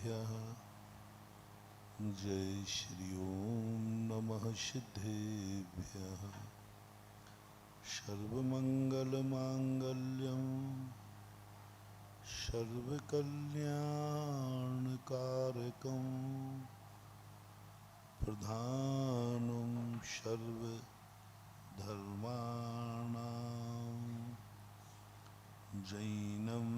सिद्धेभ्यः जय श्री ओम नमः सिद्धेभ्यः सर्वमंगलमांगल्यं सर्वकल्याणकारकं प्रधानं सर्वधर्माणां जैनं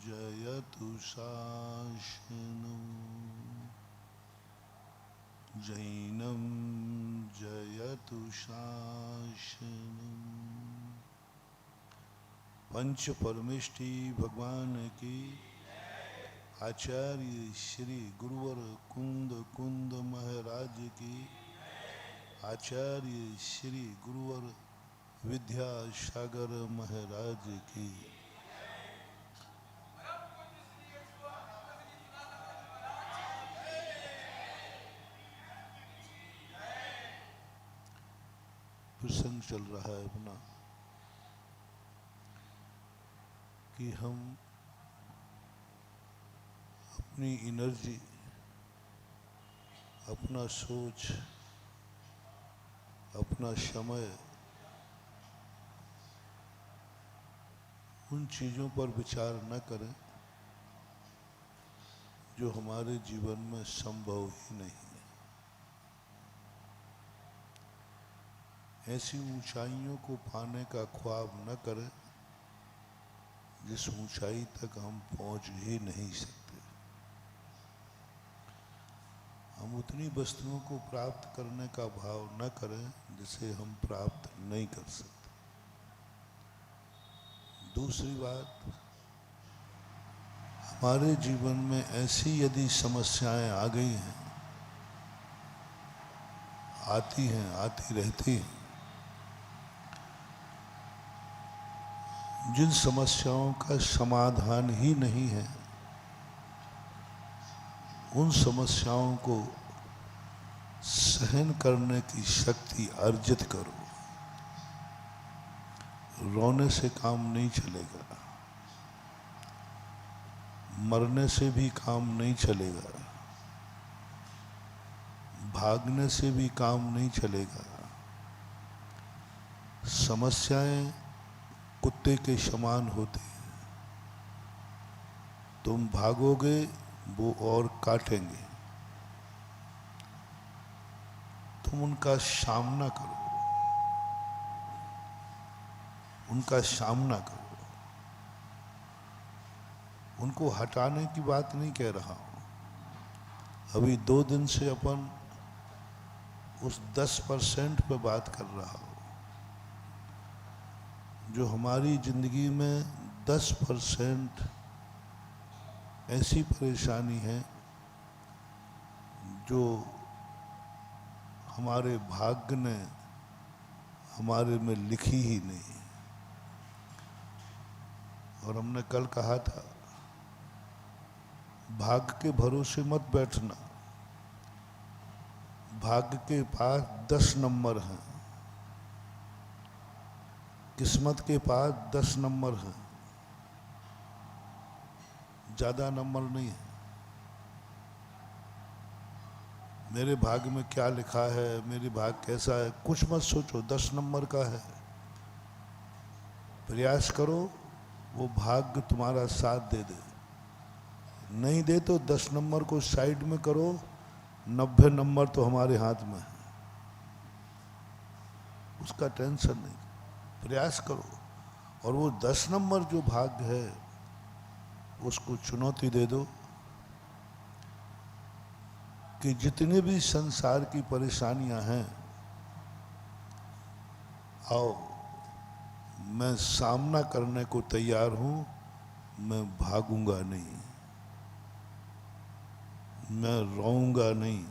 जयतु शासनं जैनं जयतु शासनं। पंच परमेष्टि भगवान की आचार्य श्री गुरुवर कुंद कुंद महाराज की आचार्य श्री गुरुवर विद्यासागर महाराज की प्रसंग चल रहा है अपना कि हम अपनी एनर्जी, अपना सोच, अपना समय उन चीज़ों पर विचार न करें जो हमारे जीवन में संभव ही नहीं है। ऐसी ऊंचाइयों को पाने का ख्वाब न करें जिस ऊंचाई तक हम पहुंच ही नहीं सकते। हम उतनी वस्तुओं को प्राप्त करने का भाव न करें जिसे हम प्राप्त नहीं कर सकते। दूसरी बात, हमारे जीवन में ऐसी यदि समस्याएं आ गई हैं, आती हैं, आती रहती हैं, जिन समस्याओं का समाधान ही नहीं है, उन समस्याओं को सहन करने की शक्ति अर्जित करो। रोने से काम नहीं चलेगा, मरने से भी काम नहीं चलेगा, भागने से भी काम नहीं चलेगा। समस्याएं कुत्ते के समान होती हैं। तुम भागोगे वो और काटेंगे, तुम उनका सामना करो, उनका सामना करो। उनको हटाने की बात नहीं कह रहा हूं। अभी 2 दिन से अपन उस 10% पे बात कर रहा हूं जो हमारी जिंदगी में 10% ऐसी परेशानी है जो हमारे भाग्य ने हमारे में लिखी ही नहीं। और हमने कल कहा था, भाग्य के भरोसे मत बैठना। भाग्य के पास 10 नंबर हैं, किस्मत के पास 10 नंबर हैं, ज्यादा नंबर नहीं है। मेरे भाग्य में क्या लिखा है, मेरे भाग्य कैसा है, कुछ मत सोचो, 10 नंबर का है। प्रयास करो वो भाग्य तुम्हारा साथ दे दे। नहीं दे तो 10 नंबर को साइड में करो, 90 नंबर तो हमारे हाथ में है, उसका टेंशन नहीं। प्रयास करो और वो 10 नंबर जो भाग्य है उसको चुनौती दे दो कि जितने भी संसार की परेशानियां हैं, आओ मैं सामना करने को तैयार हूं, मैं भागूंगा नहीं, मैं रोऊंगा नहीं,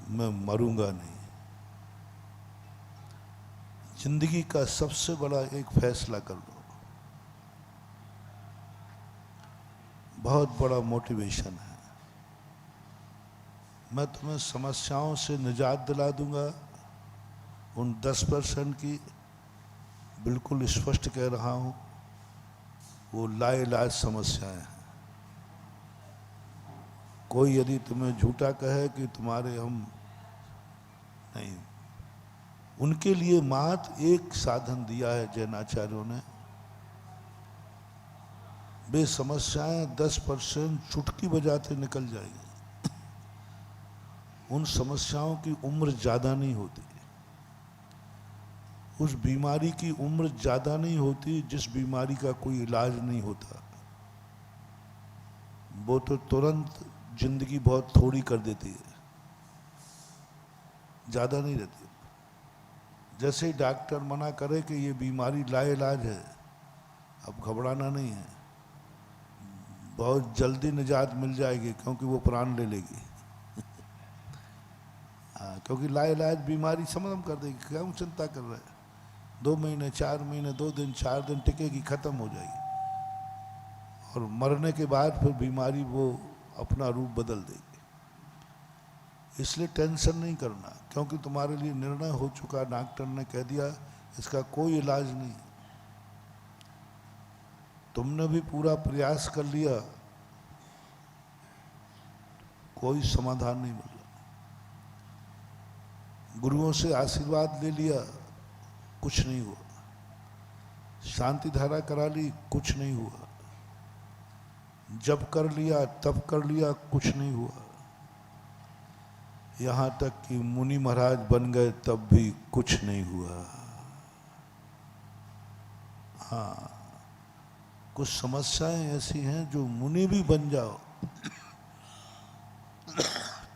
मैं मरूंगा नहीं। जिंदगी का सबसे बड़ा एक फैसला कर लो, बहुत बड़ा मोटिवेशन है। मैं तुम्हें समस्याओं से निजात दिला दूंगा, उन 10% की बिल्कुल स्पष्ट कह रहा हूं। वो लाइलाज समस्याएं हैं। कोई यदि तुम्हें झूठा कहे कि तुम्हारे हम नहीं, उनके लिए मात्र एक साधन दिया है जैनाचार्यों ने। वे समस्याएं 10% चुटकी बजाते निकल जाएगी। उन समस्याओं की उम्र ज्यादा नहीं होती, उस बीमारी की उम्र ज्यादा नहीं होती जिस बीमारी का कोई इलाज नहीं होता। वो तो तुरंत जिंदगी बहुत थोड़ी कर देती है, ज्यादा नहीं रहती। जैसे ही डॉक्टर मना करे कि ये बीमारी लाइलाज है, अब घबराना नहीं है, बहुत जल्दी निजात मिल जाएगी, क्योंकि वो प्राण ले लेगी। हाँ, क्योंकि लाइलाज बीमारी समाप्त कर देगी। क्यों चिंता कर रहे हैं? 2 महीने 4 महीने 2 दिन 4 दिन टिकेगी, खत्म हो जाएगी, और मरने के बाद फिर बीमारी वो अपना रूप बदल देगी। इसलिए टेंशन नहीं करना, क्योंकि तुम्हारे लिए निर्णय हो चुका, डॉक्टर ने कह दिया इसका कोई इलाज नहीं। तुमने भी पूरा प्रयास कर लिया, कोई समाधान नहीं मिला। गुरुओं से आशीर्वाद ले लिया, कुछ नहीं हुआ। शांति धारा करा ली, कुछ नहीं हुआ। जब कर लिया तब कर लिया, कुछ नहीं हुआ। यहां तक कि मुनि महाराज बन गए तब भी कुछ नहीं हुआ। हाँ, कुछ समस्याएं ऐसी हैं जो मुनि भी बन जाओ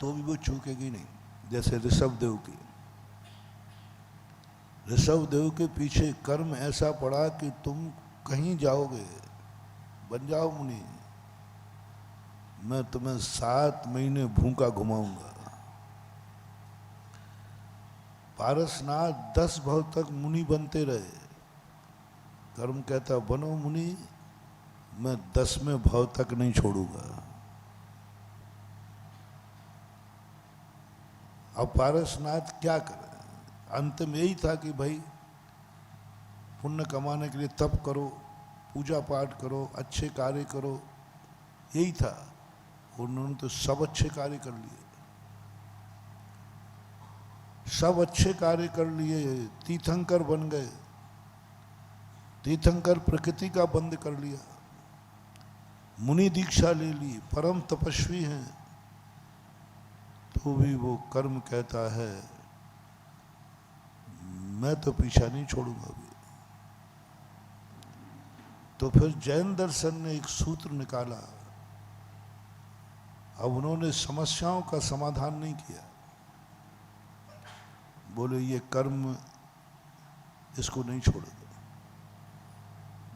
तो भी वो चूकेगी नहीं। जैसे ऋषभ देव की, ऋषभ देव के पीछे कर्म ऐसा पड़ा कि तुम कहीं जाओगे, बन जाओ मुनि, मैं तुम्हें 7 महीने भूखा घुमाऊंगा। पारसनाथ 10 भव तक मुनि बनते रहे। कर्म कहता बनो मुनि, मैं 10वें भव तक नहीं छोड़ूंगा। अब पारसनाथ क्या करे? अंत में यही था कि भाई पुण्य कमाने के लिए तप करो, पूजा पाठ करो, अच्छे कार्य करो, यही था। उन्होंने तो सब अच्छे कार्य कर लिए, सब अच्छे कार्य कर लिए। तीर्थंकर बन गए, तीर्थंकर प्रकृति का बंद कर लिया, मुनि दीक्षा ले ली, परम तपस्वी हैं, तो भी वो कर्म कहता है मैं तो पीछा नहीं छोड़ूंगा अभी। तो फिर जैन दर्शन ने एक सूत्र निकाला। अब उन्होंने समस्याओं का समाधान नहीं किया, बोले ये कर्म इसको नहीं छोड़ेगा।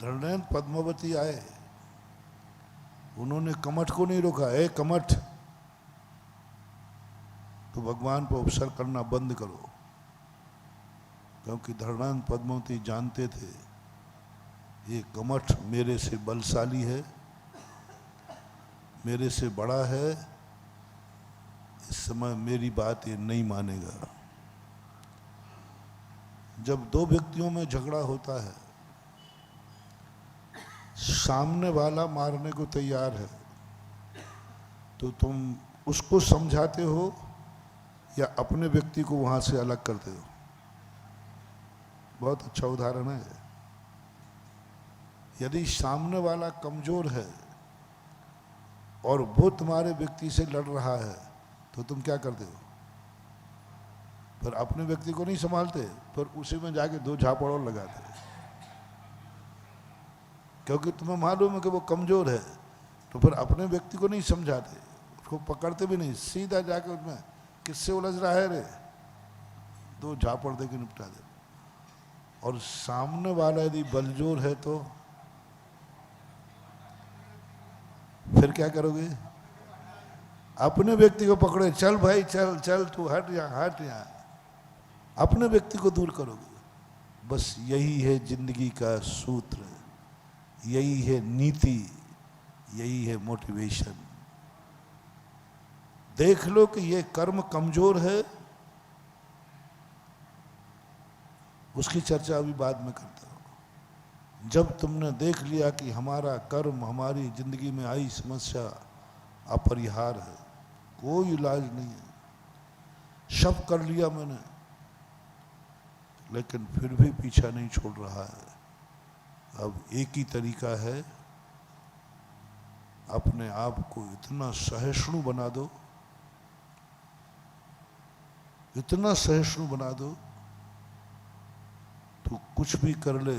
धरणेन्द्र पद्मावती आए, उन्होंने कमठ को नहीं रोका, ए कमठ तो भगवान पर उपसर्ग करना बंद करो, क्योंकि धरणेन्द्र पद्मावती जानते थे ये कमठ मेरे से बलशाली है, मेरे से बड़ा है, इस समय मेरी बात ये नहीं मानेगा। जब 2 व्यक्तियों में झगड़ा होता है, सामने वाला मारने को तैयार है, तो तुम उसको समझाते हो या अपने व्यक्ति को वहां से अलग करते हो? बहुत अच्छा उदाहरण है। यदि सामने वाला कमजोर है और वो तुम्हारे व्यक्ति से लड़ रहा है, तो तुम क्या करते हो? पर अपने व्यक्ति को नहीं संभालते, पर उसी में जाके 2 झापड़ और लगाते, क्योंकि तुम्हें मालूम है कि वो कमजोर है। तो फिर अपने व्यक्ति को नहीं समझाते, उसको पकड़ते भी नहीं, सीधा जाके उसमें किससे उलझ रहा है रे, 2 झापड़ दे के निपटा दे। और सामने वाला यदि बलजोर है तो फिर क्या करोगे? अपने व्यक्ति को पकड़े, चल भाई चल चल, तू हट यहाँ, अपने व्यक्ति को दूर करोगे। बस यही है जिंदगी का सूत्र, यही है नीति, यही है मोटिवेशन। देख लो कि ये कर्म कमजोर है, उसकी चर्चा अभी बाद में करता हूं। जब तुमने देख लिया कि हमारा कर्म, हमारी जिंदगी में आई समस्या अपरिहार है, कोई इलाज नहीं है, सब कर लिया मैंने, लेकिन फिर भी पीछा नहीं छोड़ रहा है, अब एक ही तरीका है, अपने आप को इतना सहिष्णु बना दो, इतना सहिष्णु बना दो, तो कुछ भी कर ले,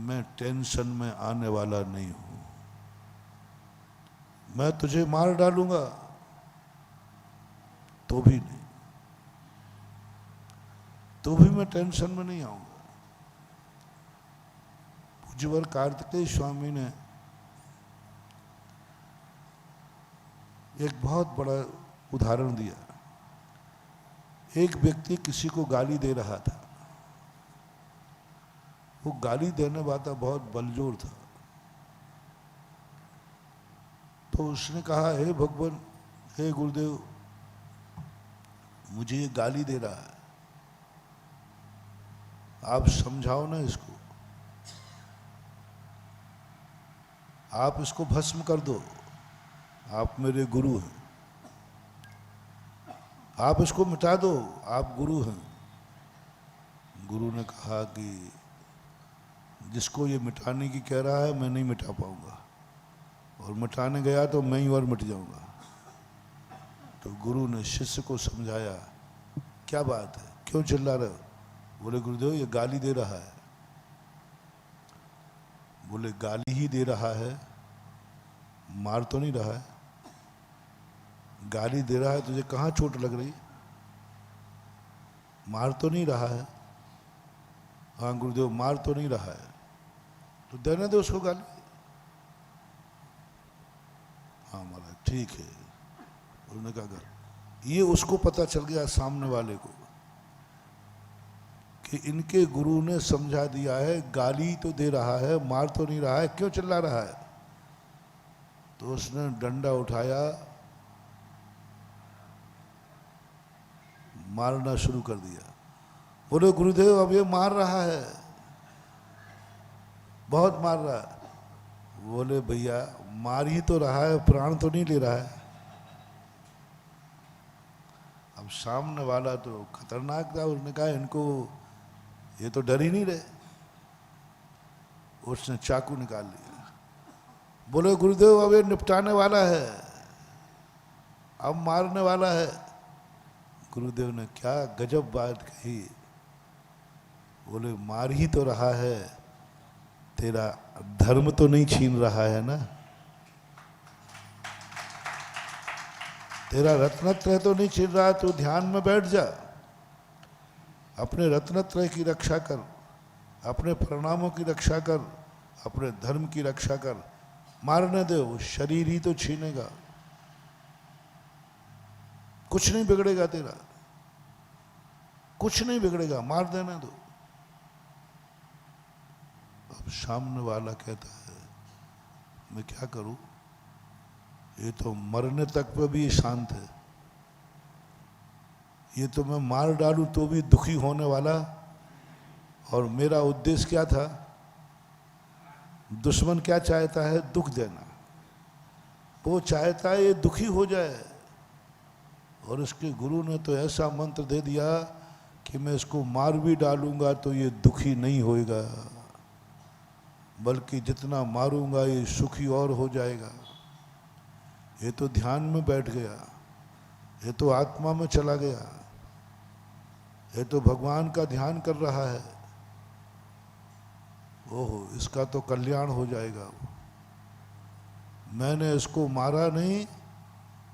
मैं टेंशन में आने वाला नहीं हूं। मैं तुझे मार डालूंगा तो भी नहीं, तो भी मैं टेंशन में नहीं आऊंगा। पूज्यवर कार्तिकेय स्वामी ने एक बहुत बड़ा उदाहरण दिया। एक व्यक्ति किसी को गाली दे रहा था, वो गाली देने वाला बहुत बलजोर था, तो उसने कहा, हे भगवान, हे गुरुदेव, मुझे ये गाली दे रहा है, आप समझाओ ना इसको, आप इसको भस्म कर दो, आप मेरे गुरु हैं, आप इसको मिटा दो, आप गुरु हैं। गुरु ने कहा कि जिसको ये मिटाने की कह रहा है, मैं नहीं मिटा पाऊंगा, और मिटाने गया तो मैं ही और मिट जाऊंगा। तो गुरु ने शिष्य को समझाया, क्या बात है, क्यों चिल्ला रहे हो? बोले, गुरुदेव ये गाली दे रहा है। बोले, गाली ही दे रहा है, मार तो नहीं रहा है। गाली दे रहा है, तुझे कहाँ चोट लग रही? मार तो नहीं रहा है। हाँ गुरुदेव, मार तो नहीं रहा है, तो देने दो उसको गाली। हाँ महाराज, ठीक है। उन्होंने कहा, कर। ये उसको पता चल गया सामने वाले को कि इनके गुरु ने समझा दिया है, गाली तो दे रहा है, मार तो नहीं रहा है, क्यों चिल्ला रहा है? तो उसने डंडा उठाया, मारना शुरू कर दिया। बोले, गुरुदेव अब ये मार रहा है, बहुत मार रहा है। बोले, भैया मार ही तो रहा है, प्राण तो नहीं ले रहा है। अब सामने वाला तो खतरनाक था, उसने कहा, इनको ये तो डर ही नहीं रहे। उसने चाकू निकाल लिया। बोले, गुरुदेव अब ये निपटाने वाला है, अब मारने वाला है। गुरुदेव ने क्या गजब बात कही। बोले, मार ही तो रहा है, तेरा धर्म तो नहीं छीन रहा है ना, तेरा रत्नत्रय तो नहीं छीन रहा, तू ध्यान में बैठ जा, अपने रत्नत्रय की रक्षा कर, अपने परिणामों की रक्षा कर, अपने धर्म की रक्षा कर। मारने दे, वो शरीर ही तो छीनेगा, कुछ नहीं बिगड़ेगा तेरा, कुछ नहीं बिगड़ेगा, मार देने दो। अब सामने वाला कहता है, मैं क्या करूं, ये तो मरने तक पे भी शांत है, ये तो मैं मार डालूं तो भी दुखी होने वाला, और मेरा उद्देश्य क्या था? दुश्मन क्या चाहता है? दुख देना। वो चाहता है ये दुखी हो जाए, और इसके गुरु ने तो ऐसा मंत्र दे दिया कि मैं इसको मार भी डालूंगा तो ये दुखी नहीं होएगा, बल्कि जितना मारूंगा ये सुखी और हो जाएगा। ये तो ध्यान में बैठ गया, ये तो आत्मा में चला गया, ये तो भगवान का ध्यान कर रहा है, ओहो इसका तो कल्याण हो जाएगा। मैंने इसको मारा नहीं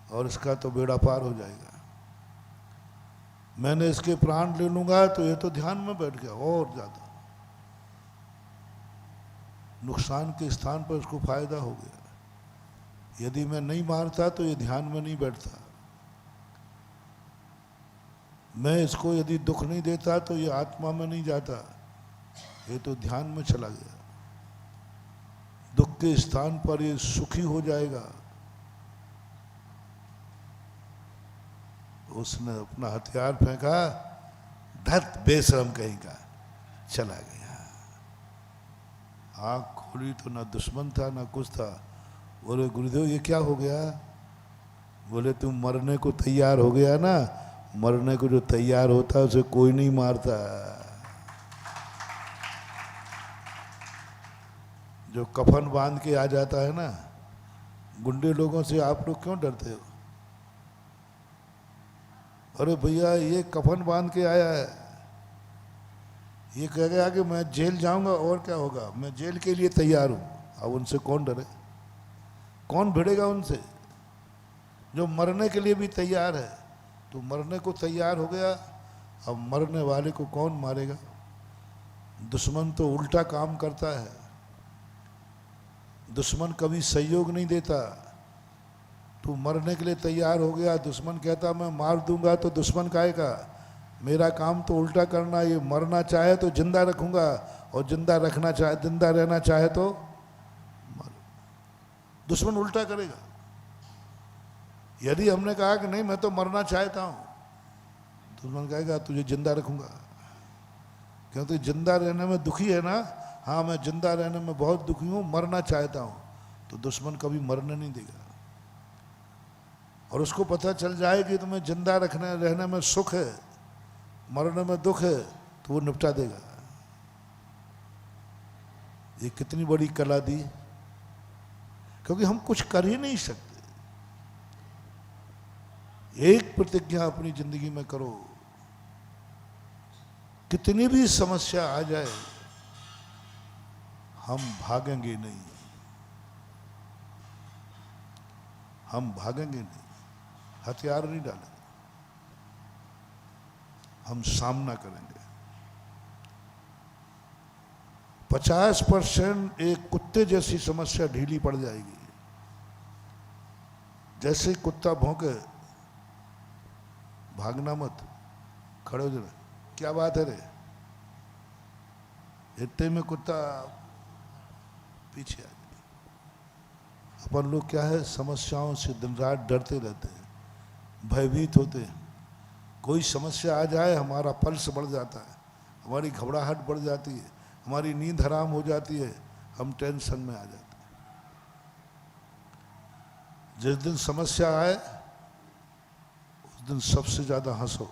और इसका तो बेड़ा पार हो जाएगा। मैंने इसके प्राण ले लूंगा तो ये तो ध्यान में बैठ गया, और ज्यादा नुकसान के स्थान पर इसको फायदा हो गया। यदि मैं नहीं मारता तो ये ध्यान में नहीं बैठता, मैं इसको यदि दुख नहीं देता तो ये आत्मा में नहीं जाता, ये तो ध्यान में चला गया, दुख के स्थान पर ये सुखी हो जाएगा। उसने अपना हथियार फेंका, धत बेशरम कहीं का, चला गया। आँख खोली तो ना दुश्मन था ना कुछ था। बोले गुरुदेव ये क्या हो गया? बोले तुम मरने को तैयार हो गया ना, मरने को जो तैयार होता है उसे कोई नहीं मारता। जो कफन बांध के आ जाता है ना, गुंडे लोगों से आप लोग क्यों डरते हो? अरे भैया ये कफन बांध के आया है, ये कह गया कि मैं जेल जाऊंगा और क्या होगा, मैं जेल के लिए तैयार हूं। अब उनसे कौन डरे? कौन भिड़ेगा उनसे? जो मरने के लिए भी तैयार है। तो मरने को तैयार हो गया, अब मरने वाले को कौन मारेगा? दुश्मन तो उल्टा काम करता है। दुश्मन कभी सहयोग नहीं देता। तू मरने के लिए तैयार हो गया, दुश्मन कहता मैं मार दूंगा, तो दुश्मन कहेगा मेरा काम तो उल्टा करना, ये मरना चाहे तो जिंदा रखूंगा और जिंदा रहना चाहे तो मर। दुश्मन उल्टा करेगा। यदि हमने कहा कि नहीं मैं तो मरना चाहता हूं, दुश्मन कहेगा तुझे जिंदा रखूंगा, क्योंकि जिंदा रहने में दुखी है ना। हाँ मैं जिंदा रहने में बहुत दुखी हूं, मरना चाहता हूं। तो दुश्मन कभी मरने नहीं देगा। और उसको पता चल जाए कि तुम्हें जिंदा रहने में सुख है, मरने में दुख है, तो वो निपटा देगा। ये कितनी बड़ी कला दी, क्योंकि हम कुछ कर ही नहीं सकते। एक प्रतिज्ञा अपनी जिंदगी में करो, कितनी भी समस्या आ जाए हम भागेंगे नहीं, हम भागेंगे नहीं, हथियार नहीं डालेंगे, हम सामना करेंगे। 50% एक कुत्ते जैसी समस्या ढीली पड़ जाएगी। जैसे ही कुत्ता भौंके भागना मत, खड़े हो जाना। क्या बात है रे? इतने में कुत्ता पीछे आ गया। अपन लोग क्या है, समस्याओं से दिन रात डरते रहते हैं, भयभीत होते हैं। कोई समस्या आ जाए हमारा पल्स बढ़ जाता है, हमारी घबराहट बढ़ जाती है, हमारी नींद हराम हो जाती है, हम टेंशन में आ जाते हैं। जिस दिन समस्या आए उस दिन सबसे ज्यादा हंसो।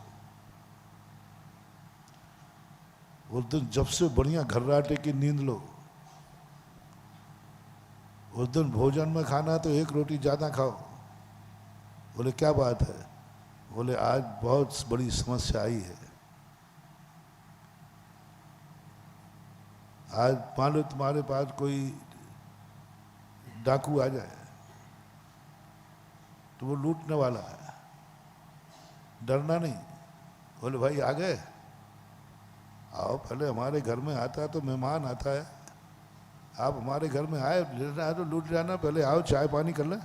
उस दिन जब से बढ़िया घर्राटे की नींद लो। उस दिन भोजन में खाना तो एक रोटी ज्यादा खाओ। बोले क्या बात है? बोले आज बहुत बड़ी समस्या आई है। आज मान लो तुम्हारे पास कोई डाकू आ जाए तो वो लूटने वाला है, डरना नहीं। बोले भाई आ गए, आओ, पहले हमारे घर में आता है तो मेहमान आता है, आप हमारे घर में आए, लेना है तो लूट जाना, पहले आओ चाय पानी कर लें,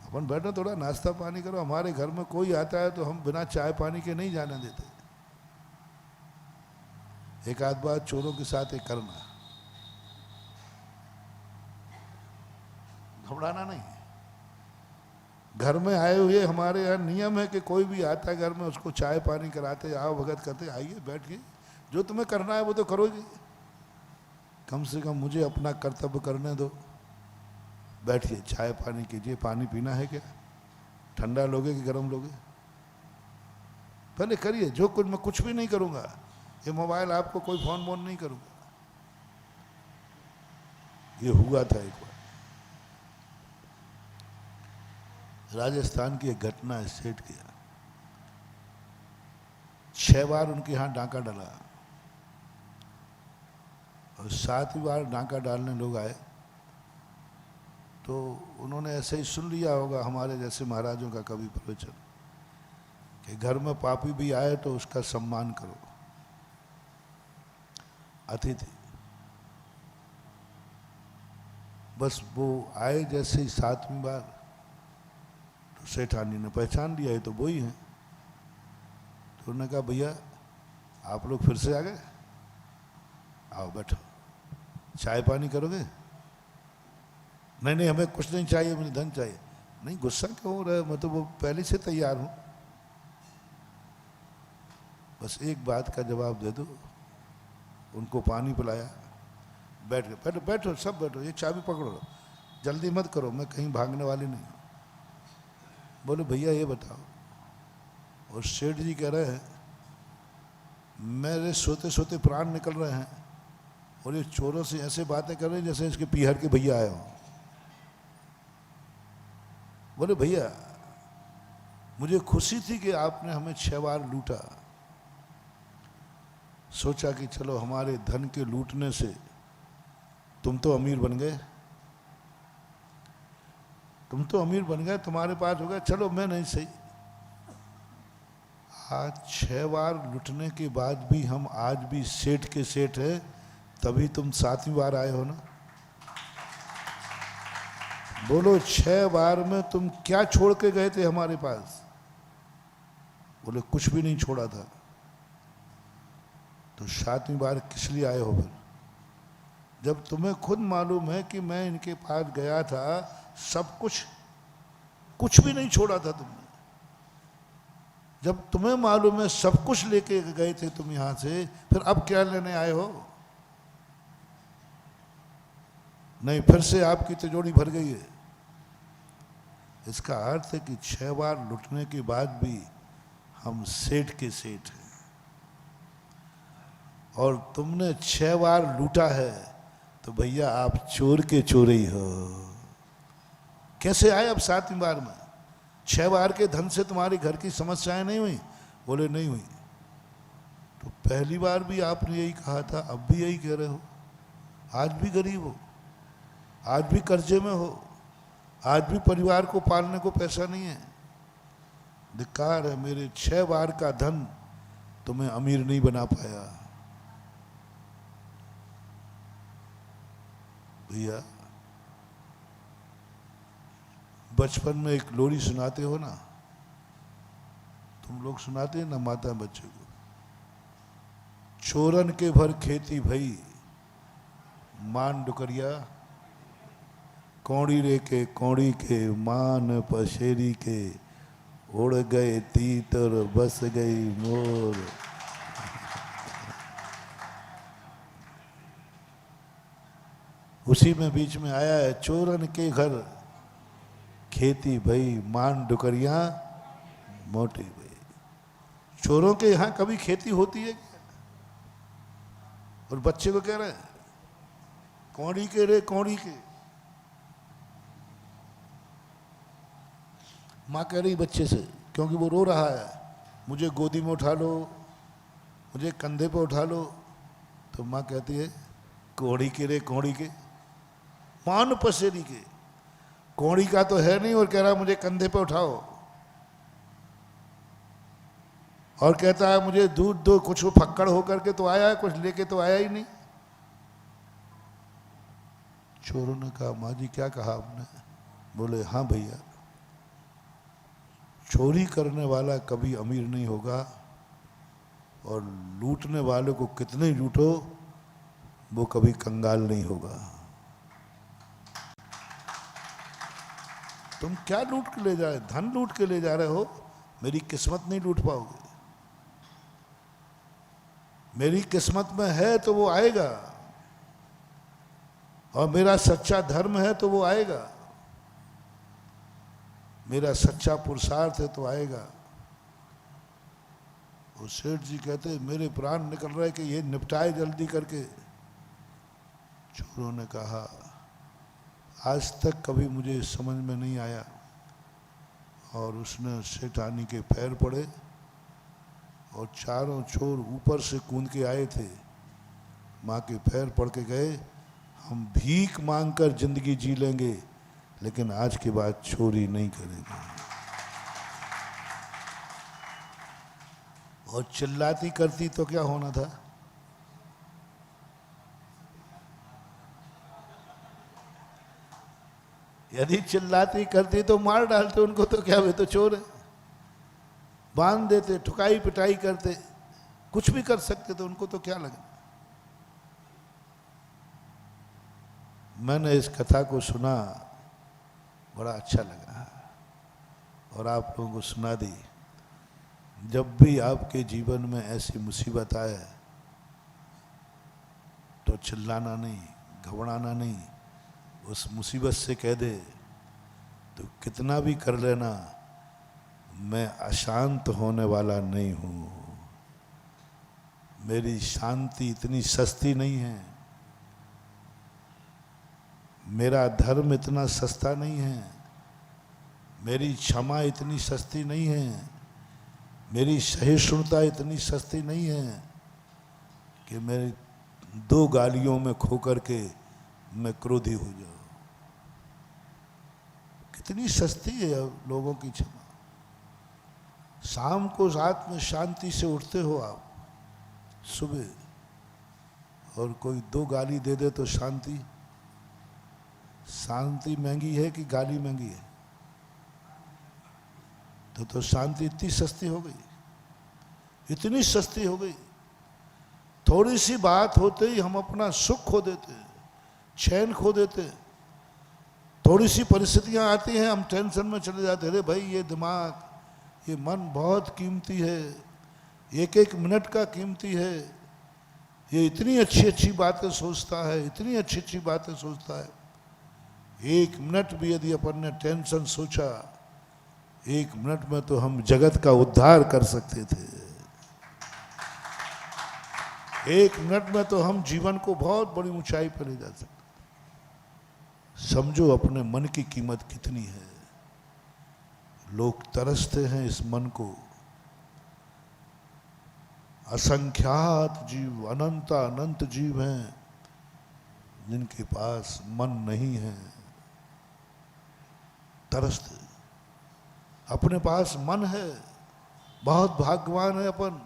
अपन बैठो थोड़ा नाश्ता पानी करो। हमारे घर में कोई आता है तो हम बिना चाय पानी के नहीं जाने देते। एक आध बार चोरों के साथ एक करना, घबराना नहीं। घर में आए हुए हमारे यहाँ नियम है कि कोई भी आता है घर में उसको चाय पानी कराते, आओ भगत करते, आइए बैठिए, जो तुम्हें करना है वो तो करोगे, कम से कम मुझे अपना कर्तव्य करने दो। बैठिए, चाय पानी कीजिए। पानी पीना है क्या? ठंडा लोगे कि गर्म लोगे? पहले करिए। जो कुछ, मैं कुछ भी नहीं करूंगा, ये मोबाइल आपको कोई फोन वोन नहीं करूंगा। ये हुआ था एक बार राजस्थान की एक घटना है, सेठ किया 6 बार उनके यहाँ डाका डाला और 7वीं बार डाका डालने लोग आए तो उन्होंने ऐसे ही सुन लिया होगा हमारे जैसे महाराजों का कवि प्रवचन कि घर में पापी भी आए तो उसका सम्मान करो, अतिथि। बस वो आए जैसे ही 7वीं बार तो सेठानी ने पहचान लिया, ये तो वो ही हैं। तो उन्होंने कहा भैया आप लोग फिर से आ गए, आओ बैठो, चाय पानी करोगे? नहीं नहीं हमें कुछ नहीं चाहिए, मुझे धन चाहिए। नहीं गुस्सा क्यों हो रहा है, मैं तो वो पहले से तैयार हूं। बस एक बात का जवाब दे दो, उनको पानी पिलाया, बैठ गए, बैठो बैठो सब बैठो, ये चाबी पकड़ो, जल्दी मत करो, मैं कहीं भागने वाली नहीं। बोले भैया ये बताओ, और सेठ जी कह रहे हैं मेरे सोते सोते प्राण निकल रहे हैं और ये चोरों से ऐसे बातें कर रहे हैं जैसे इसके पीहर के भैया आए हों। बोले भैया मुझे खुशी थी कि आपने हमें 6 बार लूटा, सोचा कि चलो हमारे धन के लूटने से तुम तो अमीर बन गए, तुम तो अमीर बन गए, तुम्हारे पास हो गया, चलो मैं नहीं सही। आज 6 बार लुटने के बाद भी हम आज भी सेठ के सेठ है, तभी तुम 7वीं बार आए हो ना। बोलो 6 बार में तुम क्या छोड़ के गए थे हमारे पास? बोले कुछ भी नहीं छोड़ा था। तो 7वीं बार किस लिए आए हो फिर, जब तुम्हें खुद मालूम है कि मैं इनके पास गया था, सब कुछ भी नहीं छोड़ा था तुमने। जब तुम्हें मालूम है सब कुछ लेके गए थे तुम यहां से, फिर अब क्या लेने आए हो? नहीं, फिर से आपकी तिजोरी भर गई है। इसका अर्थ है कि 6 बार लुटने के बाद भी हम सेठ के सेठ हैं, और तुमने 6 बार लूटा है तो भैया आप चोर के चोर ही हो। कैसे आए अब 7वीं बार में? 6 बार के धन से तुम्हारी घर की समस्याएं नहीं हुई? बोले नहीं हुई। तो पहली बार भी आपने यही कहा था, अब भी यही कह रहे हो। आज भी गरीब हो, आज भी कर्जे में हो, आज भी परिवार को पालने को पैसा नहीं है। धिक्कार है, मेरे 6 बार का धन तुम्हें अमीर नहीं बना पाया। भैया बचपन में एक लोरी सुनाते हो ना, तुम लोग सुनाते हैं ना माता बच्चे को, चोरन के भर खेती भई मान डुकरिया, कौड़ी रे के कौड़ी के मान पशेरी के, उड़ गए तीतर बस गई मोर। उसी में बीच में आया है, चोरन के घर खेती भई मान डुकरिया मोटी भई। चोरों के यहां कभी खेती होती है क्या? और बच्चे को कह रहे हैं कौड़ी के रे कौड़ी के। माँ कह रही बच्चे से, क्योंकि वो रो रहा है, मुझे गोदी में उठा लो, मुझे कंधे पे उठा लो। तो माँ कहती है कौड़ी के रे कौड़ी के, मान पसेरी के। कौड़ी का तो है नहीं और कह रहा मुझे कंधे पे उठाओ, और कहता है मुझे दूध दो, कुछ फक्कड़ होकर के तो आया है, कुछ लेके तो आया ही नहीं। चोरों ने कहा माँ जी क्या कहा आपने? बोले हाँ भैया, चोरी करने वाला कभी अमीर नहीं होगा, और लूटने वाले को कितने लूटो वो कभी कंगाल नहीं होगा। तुम क्या लूट के ले जा रहे? धन लूट के ले जा रहे हो, मेरी किस्मत नहीं लूट पाओगे। मेरी किस्मत में है तो वो आएगा, और मेरा सच्चा धर्म है तो वो आएगा, मेरा सच्चा पुरुषार्थ है तो आएगा। वो सेठ जी कहते मेरे प्राण निकल रहे कि ये निपटाए जल्दी करके। चोरों ने कहा आज तक कभी मुझे समझ में नहीं आया, और उसने सेठानी के पैर पड़े, और चारों चोर ऊपर से कूद के आए थे, माँ के पैर पड़ के गए, हम भीख मांगकर जिंदगी जी लेंगे लेकिन आज के बाद चोरी नहीं करेंगे। और चिल्लाती करती तो क्या होना था? यदि चिल्लाती करती तो मार डालते उनको, तो क्या वे तो चोर है, बांध देते, ठुकाई पिटाई करते, कुछ भी कर सकते थे, उनको तो क्या लगा। मैंने इस कथा को सुना, बड़ा अच्छा लगा, और आप लोगों को सुना दी। जब भी आपके जीवन में ऐसी मुसीबत आए पर चिल्लाना नहीं, घबराना नहीं। उस मुसीबत से कह दे तो कितना भी कर लेना, मैं अशांत होने वाला नहीं हूँ। मेरी शांति इतनी सस्ती नहीं है, मेरा धर्म इतना सस्ता नहीं है, मेरी क्षमा इतनी सस्ती नहीं है, मेरी सहिष्णुता इतनी सस्ती नहीं है कि मेरी 2 गालियों में खो करके मैं क्रोधी हो जाऊं। कितनी सस्ती है लोगों की क्षमा। शाम को रात में शांति से उठते हो आप, सुबह, और कोई 2 गाली दे दे तो शांति महंगी है कि गाली महंगी है? तो शांति इतनी सस्ती हो गई, इतनी सस्ती हो गई। थोड़ी सी बात होते ही हम अपना सुख खो देते हैं, चैन खो देते हैं। थोड़ी सी परिस्थितियां आती हैं, हम टेंशन में चले जाते हैं। अरे भाई, ये दिमाग, ये मन बहुत कीमती है, 1-1 मिनट का कीमती है। ये इतनी अच्छी अच्छी बातें सोचता है, इतनी अच्छी अच्छी बातें सोचता है। 1 मिनट भी यदि अपन ने टेंशन सोचा, 1 मिनट में तो हम जगत का उद्धार कर सकते थे। 1 मिनट में तो हम जीवन को बहुत बड़ी ऊंचाई पर ले जा सकते। समझो अपने मन की कीमत कितनी है। लोग तरसते हैं इस मन को। असंख्यात जीव, अनंत जीव हैं जिनके पास मन नहीं है, तरसते। अपने पास मन है, बहुत भाग्यवान है अपन।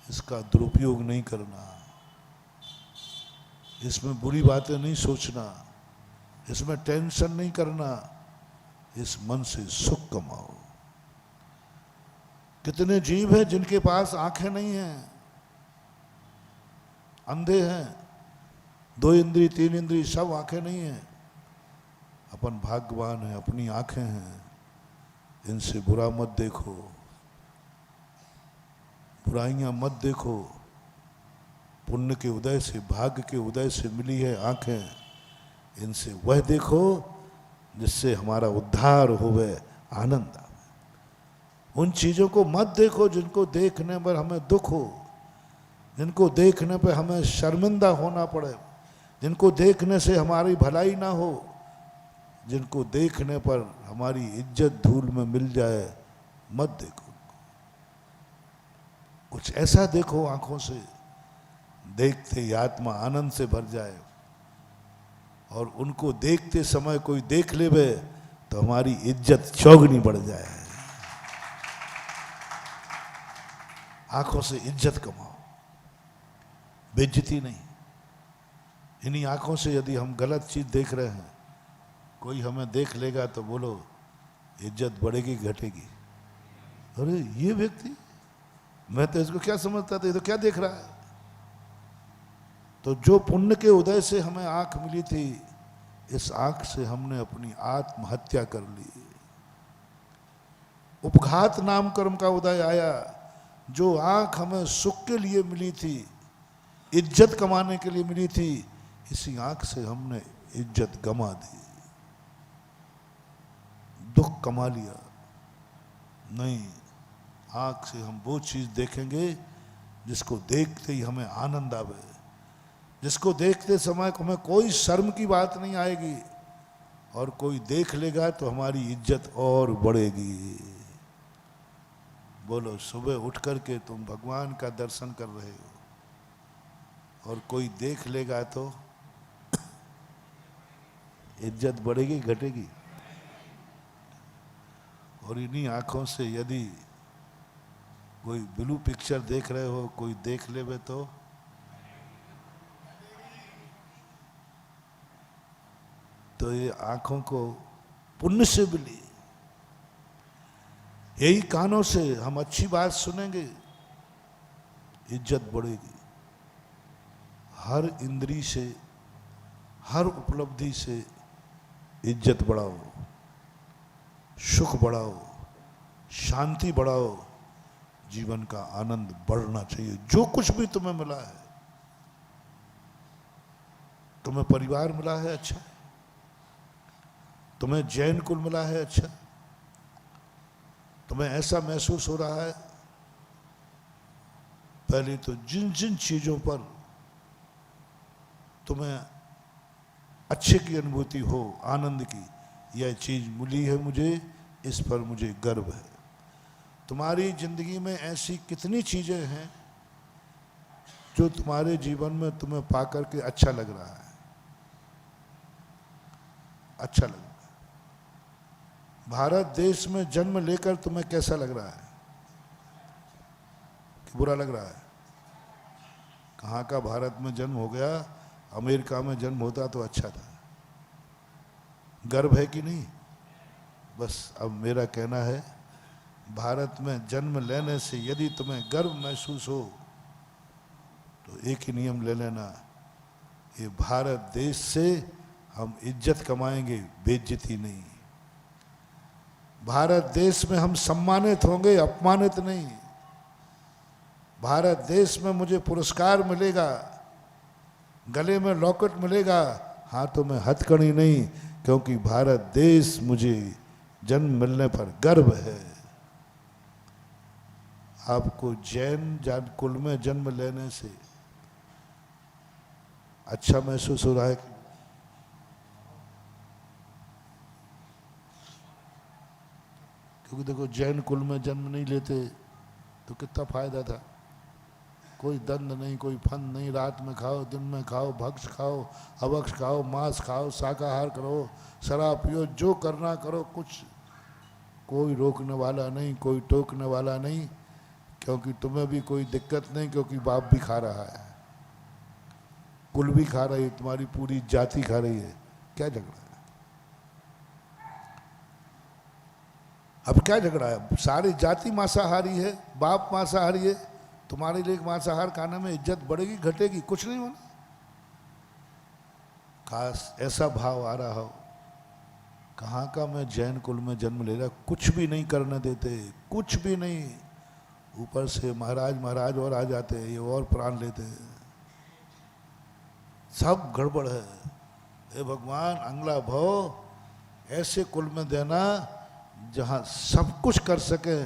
इसका दुरुपयोग नहीं करना, इसमें बुरी बातें नहीं सोचना, इसमें टेंशन नहीं करना, इस मन से सुख कमाओ। कितने जीव हैं जिनके पास आंखें नहीं हैं, अंधे हैं, 2 इंद्री 3 इंद्री सब आंखें नहीं हैं। अपन भाग्यवान हैं, अपनी आंखें हैं। इनसे बुरा मत देखो, बुराइयां मत देखो। पुण्य के उदय से, भाग्य के उदय से मिली है आंखें, इनसे वह देखो जिससे हमारा उद्धार होवे, आनंद आवे। उन चीजों को मत देखो जिनको देखने पर हमें दुख हो, जिनको देखने पर हमें शर्मिंदा होना पड़े, जिनको देखने से हमारी भलाई ना हो, जिनको देखने पर हमारी इज्जत धूल में मिल जाए, मत देखो। कुछ ऐसा देखो आंखों से, देखते ही आत्मा आनंद से भर जाए। और उनको देखते समय कोई देख लेवे तो हमारी इज्जत चौगुनी बढ़ जाए। आंखों से इज्जत कमाओ, बेइज्जती नहीं। इन्हीं आंखों से यदि हम गलत चीज देख रहे हैं, कोई हमें देख लेगा तो बोलो इज्जत बढ़ेगी घटेगी? अरे ये व्यक्ति, मैं तो इसको क्या समझता था, ये तो क्या देख रहा है। तो जो पुण्य के उदय से हमें आंख मिली थी, इस आंख से हमने अपनी आत्महत्या कर ली। उपघात नाम कर्म का उदय आया। जो आंख हमें सुख के लिए मिली थी, इज्जत कमाने के लिए मिली थी, इसी आंख से हमने इज्जत गमा दी, दुख कमा लिया। नहीं, आंख से हम वो चीज देखेंगे जिसको देखते ही हमें आनंद आवे, जिसको देखते समय हमें कोई शर्म की बात नहीं आएगी, और कोई देख लेगा तो हमारी इज्जत और बढ़ेगी। बोलो, सुबह उठ करके तुम भगवान का दर्शन कर रहे हो और कोई देख लेगा तो इज्जत बढ़ेगी घटेगी? और इन्हीं आंखों से यदि कोई ब्लू पिक्चर देख रहे हो, कोई देख लेवे तो ये आंखों को पुण्य से मिली। यही कानों से हम अच्छी बात सुनेंगे, इज्जत बढ़ेगी। हर इंद्री से, हर उपलब्धि से इज्जत बढ़ाओ, सुख बढ़ाओ, शांति बढ़ाओ, जीवन का आनंद बढ़ना चाहिए। जो कुछ भी तुम्हें मिला है, तुम्हें परिवार मिला है अच्छा, तुम्हें जैन कुल मिला है अच्छा, तुम्हें ऐसा महसूस हो रहा है। पहले तो जिन जिन चीजों पर तुम्हें अच्छे की अनुभूति हो, आनंद की, यह चीज मिली है मुझे, इस पर मुझे गर्व है। तुम्हारी जिंदगी में ऐसी कितनी चीजें हैं जो तुम्हारे जीवन में तुम्हें पाकर के अच्छा लग रहा है, अच्छा लग रहा है। भारत देश में जन्म लेकर तुम्हें कैसा लग रहा है कि बुरा लग रहा है? कहाँ का भारत में जन्म हो गया, अमेरिका में जन्म होता तो अच्छा था। गर्व है कि नहीं? बस अब मेरा कहना है, भारत में जन्म लेने से यदि तुम्हें गर्व महसूस हो तो एक ही नियम ले लेना, ये भारत देश से हम इज्जत कमाएंगे, बेइज्जती नहीं। भारत देश में हम सम्मानित होंगे, अपमानित नहीं। भारत देश में मुझे पुरस्कार मिलेगा, गले में लॉकेट मिलेगा, हाथों में हथकड़ी नहीं, क्योंकि भारत देश मुझे जन्म मिलने पर गर्व है। आपको जैन जान कुल में जन्म लेने से अच्छा महसूस हो रहा है? क्योंकि देखो, जैन कुल में जन्म नहीं लेते तो कितना फायदा था। कोई दंड नहीं, कोई फंद नहीं, रात में खाओ, दिन में खाओ, भक्ष खाओ, अभक्ष खाओ, मांस खाओ, शाकाहार करो, शराब पियो, जो करना करो, कुछ कोई रोकने वाला नहीं, कोई टोकने वाला नहीं, क्योंकि तुम्हें भी कोई दिक्कत नहीं, क्योंकि बाप भी खा रहा है, कुल भी खा रही है, तुम्हारी पूरी जाति खा रही है। क्या झगड़ा है? अब क्या झगड़ा है? सारी जाति मांसाहारी है, बाप मांसाहारी है, तुम्हारे लिए मांसाहार खाने में इज्जत बढ़ेगी घटेगी? कुछ नहीं होना। खास ऐसा भाव आ रहा हो, कहाँ का मैं जैन कुल में जन्म ले रहा, कुछ भी नहीं करने देते, कुछ भी नहीं, ऊपर से महाराज महाराज और आ जाते हैं, ये और प्राण लेते हैं, सब गड़बड़ है। हे भगवान, अगला भाव ऐसे कुल में देना जहां सब कुछ कर सके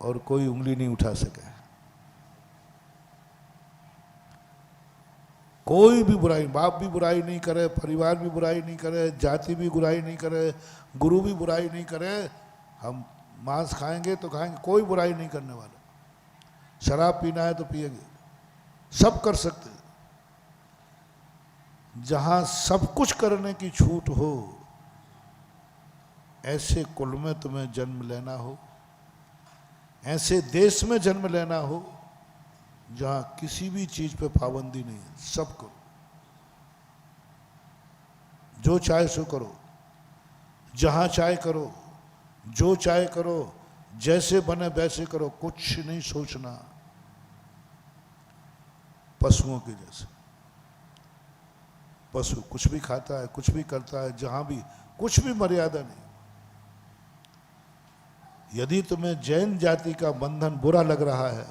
और कोई उंगली नहीं उठा सके, कोई भी बुराई, बाप भी बुराई नहीं करे, परिवार भी बुराई नहीं करे, जाति भी बुराई नहीं करे, गुरु भी बुराई नहीं करे, हम मांस खाएंगे तो खाएंगे, कोई बुराई नहीं करने वाला, शराब पीना है तो पिएंगे, सब कर सकते। जहां सब कुछ करने की छूट हो, ऐसे कुल में तुम्हें जन्म लेना हो, ऐसे देश में जन्म लेना हो जहां किसी भी चीज पे पाबंदी नहीं है, सब करो, जो चाहे सो करो, जहां चाहे करो, जो चाहे करो, जैसे बने वैसे करो, कुछ नहीं सोचना, पशुओं के जैसे। पशु कुछ भी खाता है, कुछ भी करता है, जहां भी कुछ भी मर्यादा नहीं। यदि तुम्हें जैन जाति का बंधन बुरा लग रहा है,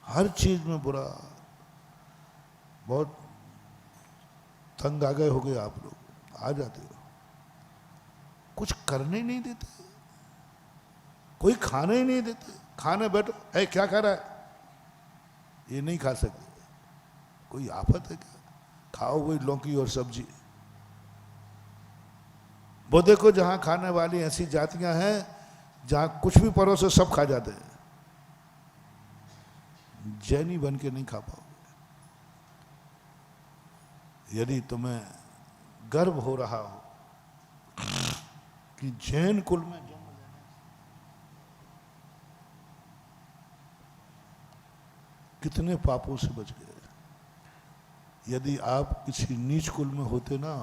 हर चीज में बुरा, बहुत तंग आ गए हो गए आप लोग, आ जाते हो, कुछ करने ही नहीं देते, कोई खाने ही नहीं देते, खाने बैठो, है क्या खा रहा है, ये नहीं खा सकते, कोई आफत है क्या? खाओ वही लौकी और सब्जी। वो देखो, जहां खाने वाली ऐसी जातियां हैं जहां कुछ भी परोसो सब खा जाते हैं, जैनी बन के नहीं खा पाओगे। यदि तुम्हें गर्व हो रहा हो कि जैन कुल में जन्म लेने कितने पापों से बच गए। यदि आप किसी नीच कुल में होते ना,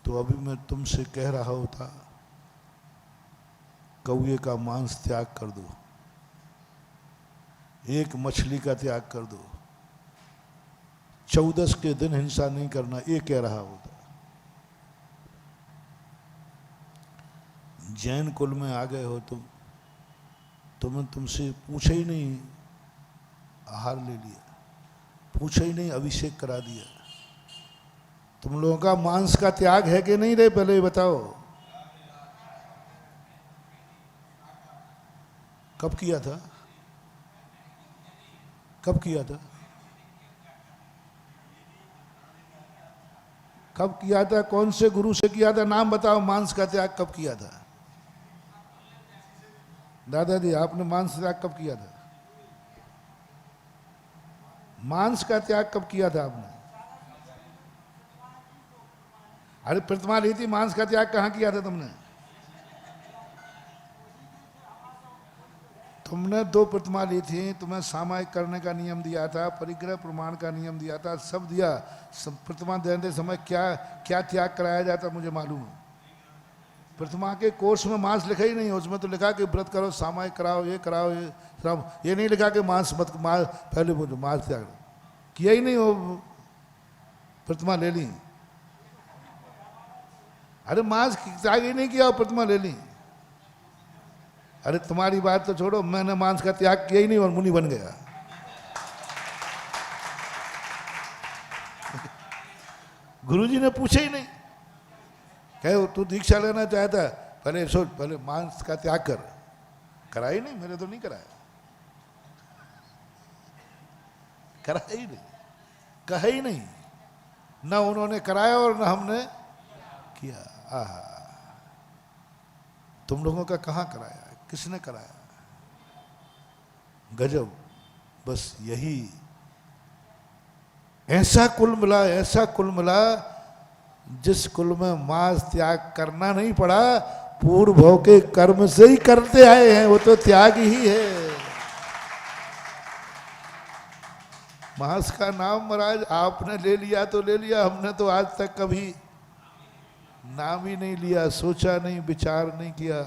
तो अभी मैं तुमसे कह रहा होता, कौए का मांस त्याग कर दो, एक मछली का त्याग कर दो, 14 के दिन हिंसा नहीं करना, ये कह रहा होता। जैन कुल में आ गए हो तुमने तुमसे पूछे ही नहीं, आहार ले लिया। पूछा ही नहीं, अभिषेक करा दिया। तुम लोगों का मांस का त्याग है कि नहीं रे, पहले बताओ। कब किया था? कब किया था? कब किया था? कौन से गुरु से किया था? नाम बताओ। मांस का त्याग कब किया था? दादाजी, आपने मांस त्याग कब किया था? मांस का त्याग कब किया था आपने? अरे प्रतिमा ली थी, मांस का त्याग कहाँ किया था तुमने? तुमने 2 प्रतिमा ली थी, तुम्हें सामायिक करने का नियम दिया था, परिग्रह प्रमाण का नियम दिया था, सब दिया। सब प्रतिमा देते समय क्या क्या त्याग कराया जाता मुझे मालूम है। प्रतिमा के कोर्स में मांस लिखा ही नहीं है। उसमें तो लिखा कि व्रत करो, सामायिक कराओ, ये कराओ, ये नहीं लिखा कि मांस मत, पहले बोलो मांस त्याग किया ही नहीं हो, प्रतिमा ले ली। अरे मांस त्याग ही नहीं किया, प्रतिमा ले ली। अरे तुम्हारी बात तो छोड़ो, मैंने मांस का त्याग किया ही नहीं और मुनि बन गया। गुरुजी ने पूछा ही नहीं, कहे तू दीक्षा लेना चाहता, पहले सोच, पहले मांस का त्याग कर। करा ही नहीं, मेरे तो नहीं कराया, करा ही नहीं, कहा ही नहीं, ना उन्होंने कराया और ना हमने किया। आहा, तुम लोगों का कहाँ कराया, किसने कराया? गजब। बस यही ऐसा कुल मिला, ऐसा कुल मिला जिस कुल में मांस त्याग करना नहीं पड़ा, पूर्व भव के कर्म से ही करते आए हैं, वो तो त्याग ही है। मांस का नाम महाराज आपने ले लिया तो ले लिया, हमने तो आज तक कभी नाम ही नहीं लिया, सोचा नहीं, विचार नहीं किया।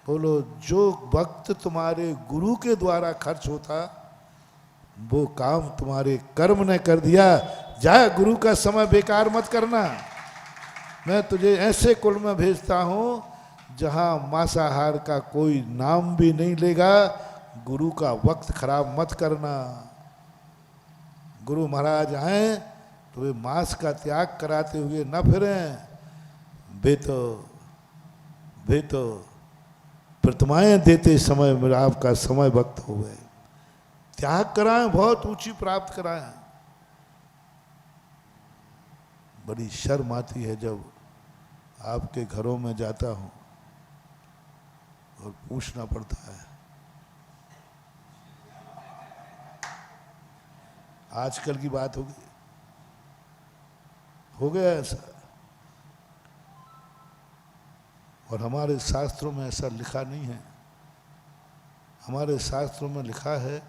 बोलो, जो वक्त तुम्हारे गुरु के द्वारा खर्च होता वो काम तुम्हारे कर्म ने कर दिया। जा, गुरु का समय बेकार मत करना। मैं तुझे ऐसे कुल में भेजता हूं जहां मांसाहार का कोई नाम भी नहीं लेगा। गुरु का वक्त खराब मत करना। गुरु महाराज आए तो वे मांस का त्याग कराते हुए न फिरें। वे तो प्रतिमाएं देते समय मेरा आपका समय वक्त हो गए। त्याग कराएं, बहुत ऊंची प्राप्त कराएं। बड़ी शर्म आती है जब आपके घरों में जाता हूं और पूछना पड़ता है। आजकल की बात होगी, हो गया ऐसा। और हमारे शास्त्रों में ऐसा लिखा नहीं है। हमारे शास्त्रों में लिखा है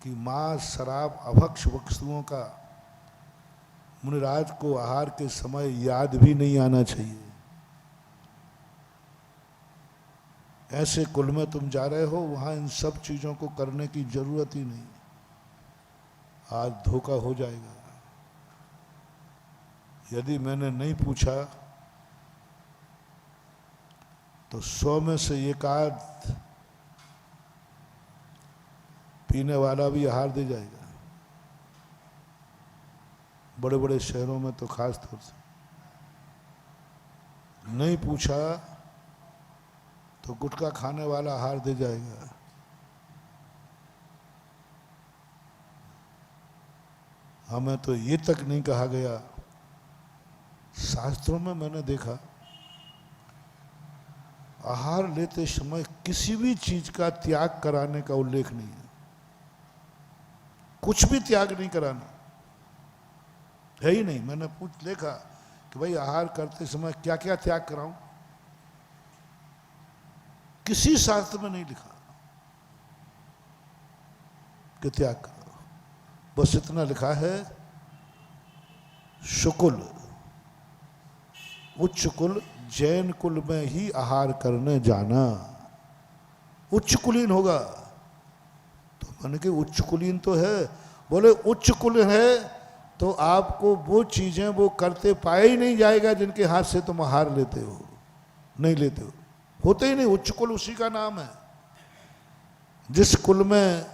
कि मांस, शराब, अभक्ष वस्तुओं का मुनिराज को आहार के समय याद भी नहीं आना चाहिए। ऐसे कुल में तुम जा रहे हो, वहां इन सब चीजों को करने की जरूरत ही नहीं। आज धोखा हो जाएगा। यदि मैंने नहीं पूछा तो 100 में से एक आध पीने वाला भी आहार दे जाएगा। बड़े बड़े शहरों में तो खास तौर से नहीं पूछा तो गुटखा खाने वाला आहार दे जाएगा। हमें तो ये तक नहीं कहा गया। शास्त्रों में मैंने देखा, आहार लेते समय किसी भी चीज का त्याग कराने का उल्लेख नहीं है। कुछ भी त्याग नहीं कराना है ही नहीं। मैंने देखा कि भाई आहार करते समय क्या क्या त्याग कराऊं, किसी शास्त्र में नहीं लिखा कि त्याग करो। बस इतना लिखा है, शुकुल, उच्च कुल, जैन कुल में ही आहार करने जाना। उच्च कुलीन होगा तो मैंने कि उच्च कुलीन तो है। बोले उच्च कुल है तो आपको वो चीजें वो करते पाया ही नहीं जाएगा जिनके हाथ से तुम आहार लेते हो, नहीं लेते हो, होते ही नहीं। उच्च कुल उसी का नाम है। जिस कुल में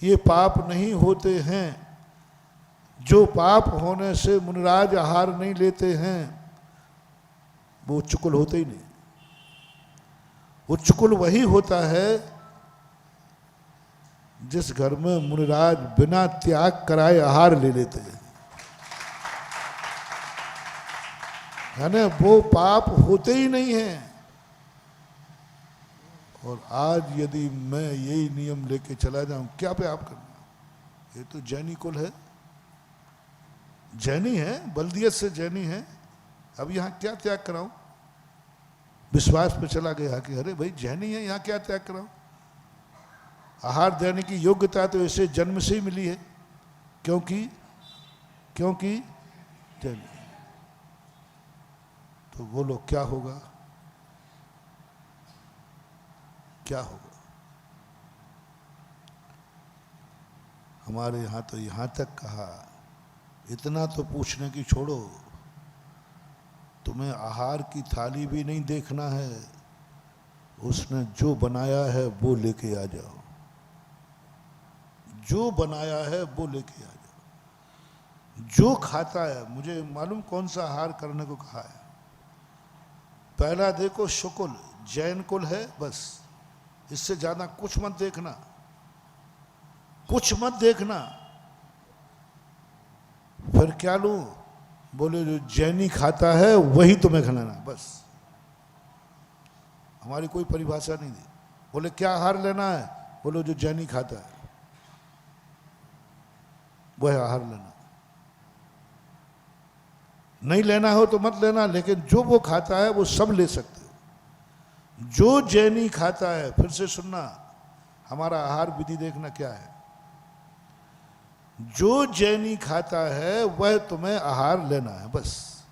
ये पाप नहीं होते हैं। जो पाप होने से मुनिराज आहार नहीं लेते हैं वो चुकुल होते ही नहीं। वो चुकुल वही होता है जिस घर में मुनिराज बिना त्याग कराए आहार ले लेते हैं, यानी वो पाप होते ही नहीं हैं। और आज यदि मैं यही नियम लेके चला जाऊं, क्या पे आप करना, ये तो जैनी कुल है, जैनी है, बल्दियत से जैनी है, अब यहाँ क्या त्याग कराऊं। विश्वास पे चला गया कि अरे भाई जैनी है, यहाँ क्या त्याग कराऊं। आहार देने की योग्यता तो इसे जन्म से ही मिली है, क्योंकि जैनी। तो बोलो क्या होगा, क्या होगा। हमारे यहाँ तो यहाँ तक कहा, इतना तो पूछने की छोड़ो, तुम्हें आहार की थाली भी नहीं देखना है, उसने जो बनाया है वो लेके आ जाओ, जो बनाया है वो लेके आ जाओ। जो खाता है, मुझे मालूम कौन सा आहार करने को कहा है। पहला देखो शुकुल, जैन कुल है, बस इससे ज्यादा कुछ मत देखना, कुछ मत देखना। फिर क्या लूं, बोले जो जैनी खाता है वही तुम्हें खिलाना, बस। हमारी कोई परिभाषा नहीं दी। बोले क्या आहार लेना है, बोलो जो जैनी खाता है वह आहार लेना। नहीं लेना हो तो मत लेना, लेकिन जो वो खाता है वो सब ले सकते हो। जो जैनी खाता है, फिर से सुनना, हमारा आहार विधि देखना क्या है। जो जैनी खाता है वह तुम्हें आहार लेना है, बस।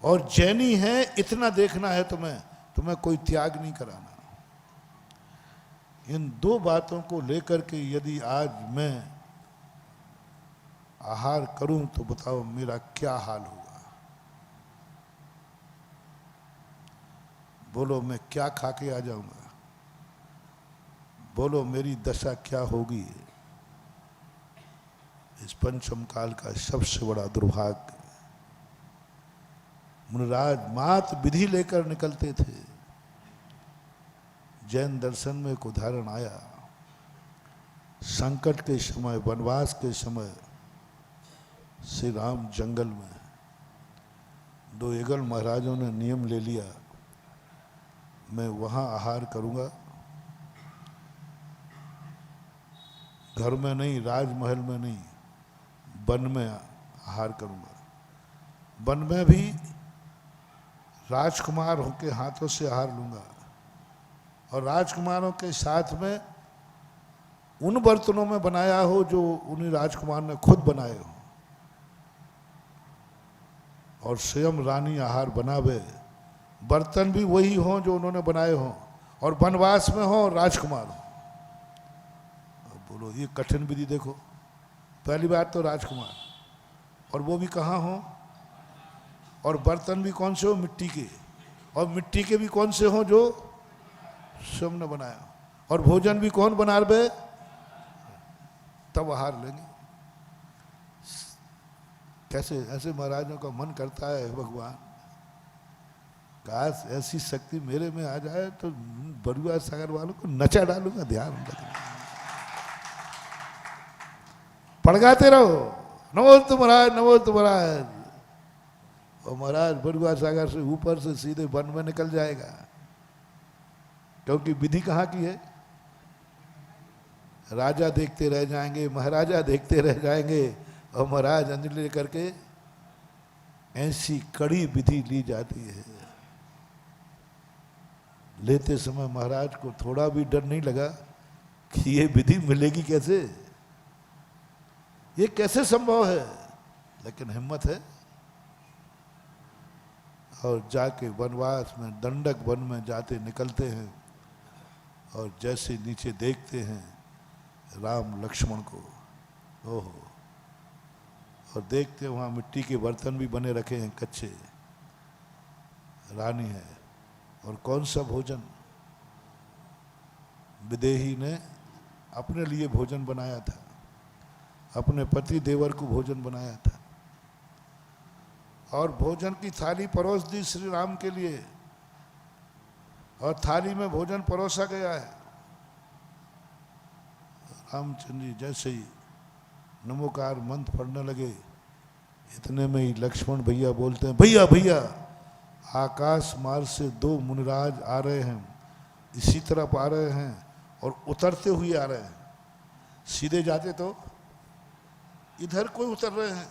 और जैनी है इतना देखना है तुम्हें, तुम्हें कोई त्याग नहीं कराना। इन दो बातों को लेकर के यदि आज मैं आहार करूं तो बताओ मेरा क्या हाल होगा। बोलो मैं क्या खा के आ जाऊंगा, बोलो मेरी दशा क्या होगी। इस पंचम काल का सबसे बड़ा दुर्भाग्य। मुनिराज मात विधि लेकर निकलते थे। जैन दर्शन में एक उदाहरण आया, संकट के समय, वनवास के समय श्री राम जंगल में, दो युगल महाराजों ने नियम ले लिया, मैं वहां आहार करूंगा, घर में नहीं, राजमहल में नहीं, वन में आहार करूंगा। वन में भी राजकुमार के हाथों से आहार लूंगा, और राजकुमारों के साथ में उन बर्तनों में बनाया हो जो उन्हीं राजकुमार ने खुद बनाए हो, और स्वयं रानी आहार बनावे, बर्तन भी वही हों जो उन्होंने बनाए हों, और वनवास में हो और राजकुमार हो। बोलो ये कठिन विधि देखो। पहली बात तो राजकुमार, और वो भी कहाँ हो, और बर्तन भी कौन से हो, मिट्टी के, और मिट्टी के भी कौन से हो जो स्वयं ने बनाया, और भोजन भी कौन बना रहे, तब आहार लेंगे। कैसे ऐसे महाराजों का मन करता है, भगवान काश ऐसी शक्ति मेरे में आ जाए तो बरुआ सागर वालों को नचा डालूंगा। ध्यान रखना, पड़गाते रहो, नमोस्तु महाराज, नमोस्तु महाराज, और महाराज बरुआ सागर से ऊपर से सीधे वन में निकल जाएगा, क्योंकि विधि कहाँ की है। राजा देखते रह जाएंगे, महाराजा देखते रह जाएंगे, और महाराज अंजलि करके ऐसी कड़ी विधि ली जाती है। लेते समय महाराज को थोड़ा भी डर नहीं लगा कि ये विधि मिलेगी कैसे, ये कैसे संभव है, लेकिन हिम्मत है। और जाके वनवास में, दंडक वन में जाते निकलते हैं, और जैसे नीचे देखते हैं राम लक्ष्मण को, ओहो, और देखते वहाँ मिट्टी के बर्तन भी बने रखे हैं कच्चे, रानी है, और कौन सा भोजन, विदेही ने अपने लिए भोजन बनाया था, अपने पति देवर को भोजन बनाया था और भोजन की थाली परोस दी श्री राम के लिए और थाली में भोजन परोसा गया है। रामचंद्र जी जैसे ही नमोकार मंत्र पढ़ने लगे, इतने में ही लक्ष्मण भैया बोलते हैं, भैया भैया आकाश मार्ग से 2 मुनिराज आ रहे हैं, इसी तरफ आ रहे हैं और उतरते हुए आ रहे हैं। सीधे जाते तो इधर कोई उतर रहे हैं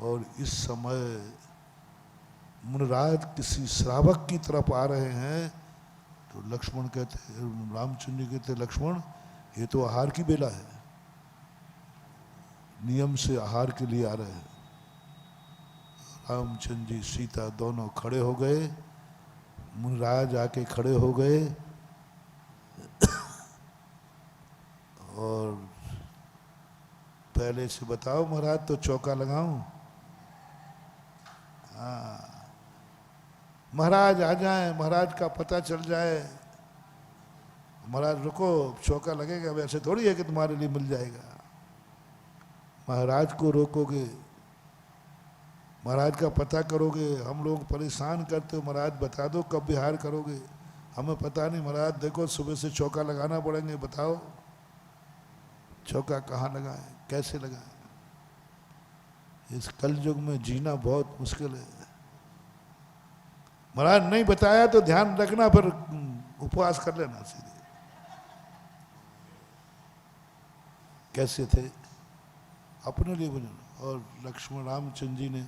और इस समय मुनिराज किसी श्रावक की तरफ आ रहे हैं। तो लक्ष्मण कहते, रामचंद्र जी कहते, लक्ष्मण ये तो आहार की बेला है, नियम से आहार के लिए आ रहे हैं। रामचंद्र जी सीता दोनों खड़े हो गए, मुनिराज आके खड़े हो गए और पहले से बताओ महाराज तो चौका लगाऊं? हाँ महाराज आ जाएं, महाराज का पता चल जाए। महाराज रुको, चौका लगेगा, वैसे थोड़ी है कि तुम्हारे लिए मिल जाएगा। महाराज को रोकोगे, महाराज का पता करोगे, हम लोग परेशान करते हो, महाराज बता दो कब विहार करोगे? हमें पता नहीं महाराज, देखो सुबह से चौका लगाना पड़ेंगे, बताओ चौका कहाँ लगाएं, कैसे लगाएं? इस कलयुग में जीना बहुत मुश्किल है। महाराज नहीं बताया तो ध्यान रखना, फिर उपवास कर लेना सीधे। कैसे थे? अपने लिए भोजन। और लक्ष्मण रामचंद्र जी ने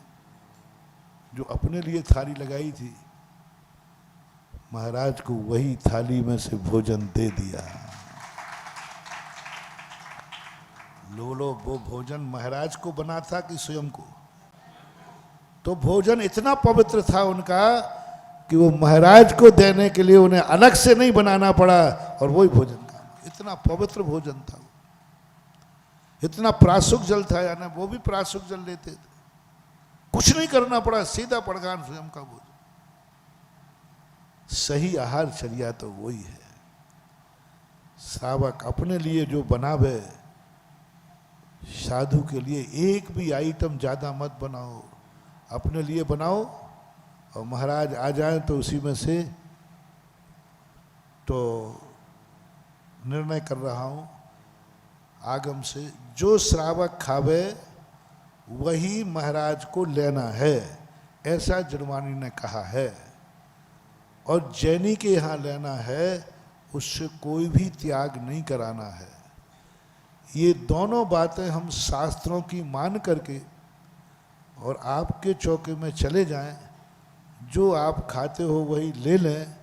जो अपने लिए थाली लगाई थी, महाराज को वही थाली में से भोजन दे दिया। लो वो भोजन महाराज को बना था कि स्वयं को? तो भोजन इतना पवित्र था उनका कि वो महाराज को देने के लिए उन्हें अलग से नहीं बनाना पड़ा और वही भोजन था। इतना पवित्र भोजन था, इतना प्राशुक जल था, यानी वो भी प्राशुक जल लेते थे, कुछ नहीं करना पड़ा, सीधा पड़गान स्वयं का भोजन। सही आहार चर्या तो वही है। श्रावक अपने लिए जो बनावे, साधु के लिए एक भी आइटम ज्यादा मत बनाओ, अपने लिए बनाओ और महाराज आ जाए तो उसी में से। तो निर्णय कर रहा हूं आगम से, जो श्रावक खावे वही महाराज को लेना है, ऐसा जड़वानी ने कहा है। और जैनी के यहाँ लेना है, उससे कोई भी त्याग नहीं कराना है। ये दोनों बातें हम शास्त्रों की मान करके और आपके चौके में चले जाएं, जो आप खाते हो वही ले लें,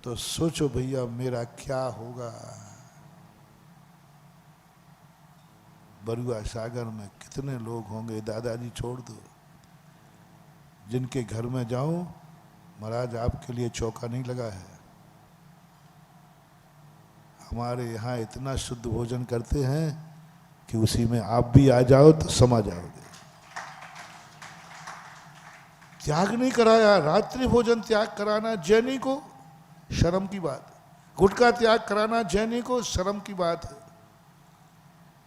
तो सोचो भैया मेरा क्या होगा। बरुआ सागर में कितने लोग होंगे, दादाजी छोड़ दो, जिनके घर में जाऊं, महाराज आपके लिए चौका नहीं लगा है। हमारे यहाँ इतना शुद्ध भोजन करते हैं कि उसी में आप भी आ जाओ तो समा जाओगे। त्याग नहीं कराया, रात्रि भोजन त्याग कराना जैनी को शर्म की बात है, गुटखा त्याग कराना जैनी को शर्म की बात है,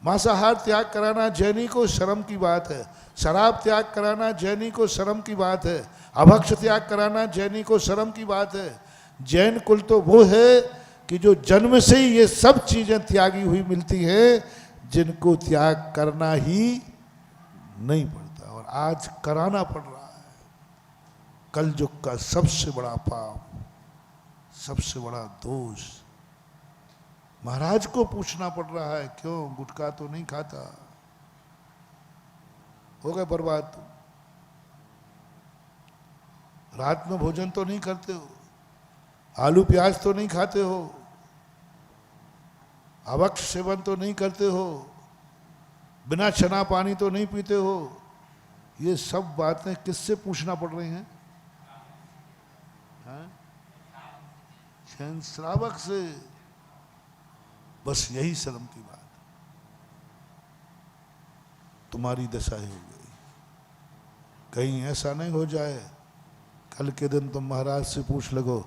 मांसाहार त्याग कराना जैनी को शर्म की बात है, शराब त्याग कराना जैनी को शर्म की बात है, अभक्ष त्याग कराना जैनी को शर्म की बात है। जैन कुल तो वो है कि जो जन्म से ही ये सब चीजें त्यागी हुई मिलती हैं, जिनको त्याग करना ही नहीं पड़ता और आज कराना पड़ रहा है। कलयुग का सबसे बड़ा पाप, सबसे बड़ा दोष महाराज को पूछना पड़ रहा है, क्यों गुटखा तो नहीं खाता? हो गए बर्बाद। रात में भोजन तो नहीं करते हो, आलू प्याज तो नहीं खाते हो, अभक्ष सेवन तो नहीं करते हो, बिना चना पानी तो नहीं पीते हो। ये सब बातें किससे पूछना पड़ रही हैं? श्रावक से। बस यही शर्म की बात, तुम्हारी दशा ही हो गई। कहीं ऐसा नहीं हो जाए कल के दिन तुम महाराज से पूछ लगो,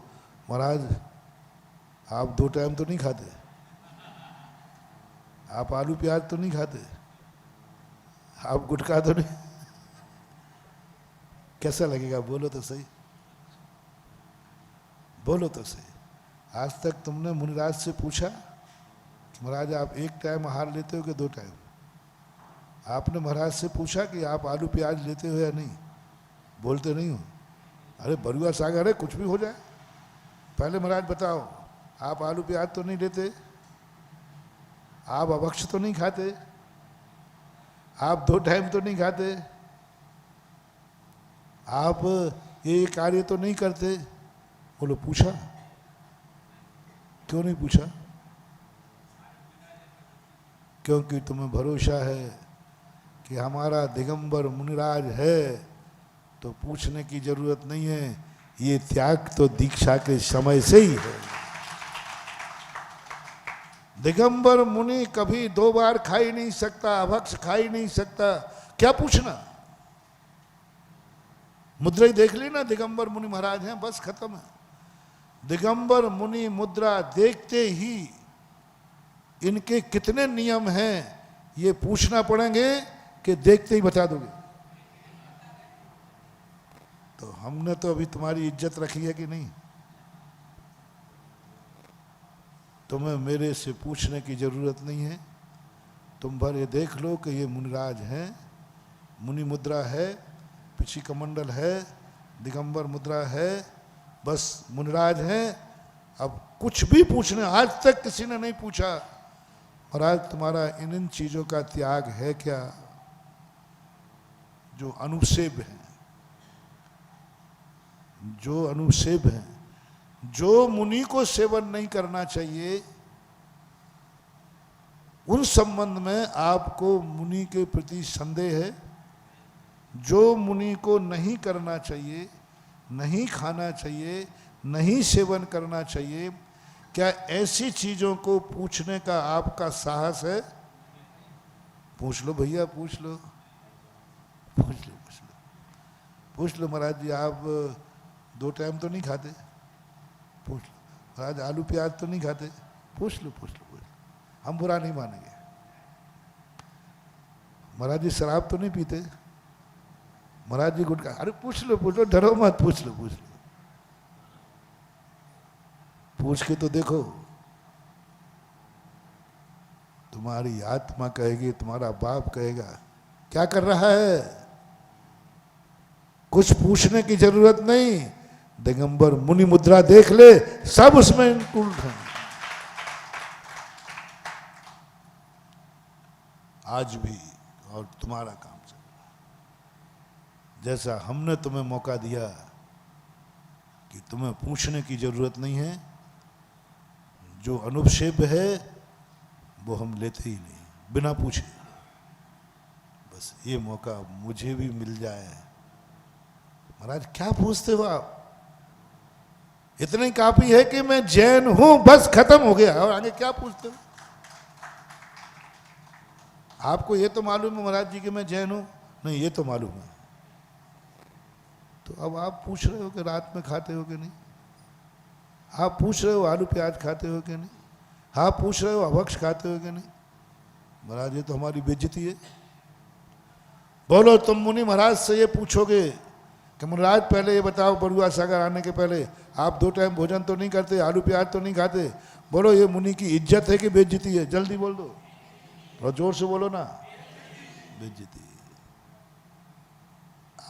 महाराज आप 2 टाइम तो नहीं खाते, आप आलू प्याज तो नहीं खाते, आप गुटखा तो नहीं। कैसा लगेगा? बोलो तो सही, बोलो तो सही। आज तक तुमने मुनिराज से पूछा कि महाराज आप 1 टाइम आहार लेते हो कि 2 टाइम? आपने महाराज से पूछा कि आप आलू प्याज लेते हो या नहीं? बोलते नहीं हो। अरे बरुआ सागर है, कुछ भी हो जाए, पहले महाराज बताओ, आप आलू प्याज तो नहीं लेते, आप अभक्ष तो नहीं खाते, आप 2 टाइम तो नहीं खाते, आप ये कार्य तो नहीं करते। बोलो पूछा? क्यों नहीं पूछा? क्योंकि तुम्हें भरोसा है कि हमारा दिगंबर मुनिराज है, तो पूछने की जरूरत नहीं है। ये त्याग तो दीक्षा के समय से ही है। दिगंबर मुनि कभी 2 बार खा ही नहीं सकता, अभक्ष खा ही नहीं सकता, क्या पूछना? मुद्रा ही देख ली ना, दिगंबर मुनि महाराज हैं, बस खत्म है। दिगंबर मुनि मुद्रा देखते ही इनके कितने नियम हैं ये पूछना पड़ेंगे कि देखते ही बता दोगे? तो हमने तो अभी तुम्हारी इज्जत रखी है कि नहीं? तुम्हें मेरे से पूछने की जरूरत नहीं है। तुम भर ये देख लो कि ये मुनिराज हैं, मुनि मुद्रा है, पिछी कमंडल है, दिगंबर मुद्रा है, बस मुनिराज हैं। अब कुछ भी पूछने, आज तक किसी ने नहीं पूछा महाराज तुम्हारा इन चीजों का त्याग है क्या, जो अनुसेव है, जो अनुसेव है, जो मुनि को सेवन नहीं करना चाहिए, उन संबंध में आपको मुनि के प्रति संदेह है। जो मुनि को नहीं करना चाहिए, नहीं खाना चाहिए, नहीं सेवन करना चाहिए, क्या ऐसी चीजों को पूछने का आपका साहस है? पूछ लो भैया, पूछ लो, पूछ लो, पूछ लो, पूछ लो। महाराज जी आप 2 टाइम तो नहीं खाते? पूछ लो। महाराज आलू प्याज तो नहीं खाते? पूछ लो, पूछ लो, पूछ लो, हम बुरा नहीं मानेंगे। महाराज जी शराब तो नहीं पीते? महाराज जी गुटखा? अरे पूछ लो, पूछ लो, डरो मत, पूछ लो, पूछ लो, पूछ के तो देखो। तुम्हारी आत्मा कहेगी, तुम्हारा बाप कहेगा क्या कर रहा है? कुछ पूछने की जरूरत नहीं। दिगंबर मुनि मुद्रा देख ले, सब उसमें इंक्लूड है। आज भी और तुम्हारा काम चल रहा है। जैसा हमने तुम्हें मौका दिया कि तुम्हें पूछने की जरूरत नहीं है, जो अनुक्षेप है वो हम लेते ही नहीं, बिना पूछे। बस ये मौका मुझे भी मिल जाए। महाराज क्या पूछते हो आप? इतनी काफी है कि मैं जैन हूं, बस खत्म हो गया, और आगे क्या पूछते हो? आपको ये तो मालूम है महाराज जी कि मैं जैन हूं? नहीं, ये तो मालूम है। तो अब आप पूछ रहे हो कि रात में खाते हो कि नहीं? आप पूछ रहे हो आलू प्याज खाते हो कि नहीं? आप पूछ रहे हो अभक्ष खाते हो कि नहीं? महाराज ये तो हमारी बेइज्जती है। बोलो तुम मुनि महाराज से ये पूछोगे कि मुनिराज पहले ये बताओ, बरुआ सागर आने के पहले आप 2 टाइम भोजन तो नहीं करते, आलू प्याज तो नहीं खाते? बोलो ये मुनि की इज्जत है कि बेइज्जती है? जल्दी बोल दो, और जोर से बोलो ना। बेइज्जती।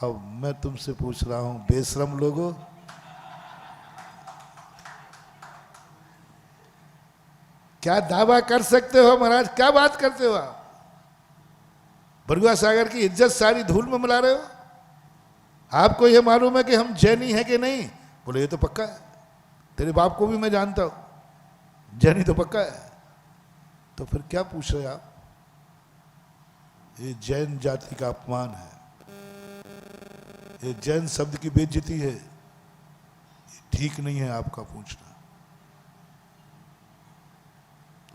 अब मैं तुमसे पूछ रहा हूं, बेशरम लोगों, क्या दावा कर सकते हो महाराज? क्या बात करते हो आप? बरुआ सागर की इज्जत सारी धूल में मिला रहे हो। आपको यह मालूम है कि हम जैनी हैं कि नहीं? बोले ये तो पक्का है, तेरे बाप को भी मैं जानता हूं, जैनी तो पक्का है। तो फिर क्या पूछ रहे आप? ये जैन जाति का अपमान है, ये जैन शब्द की बेइज्जती है, ये ठीक नहीं है आपका पूछना।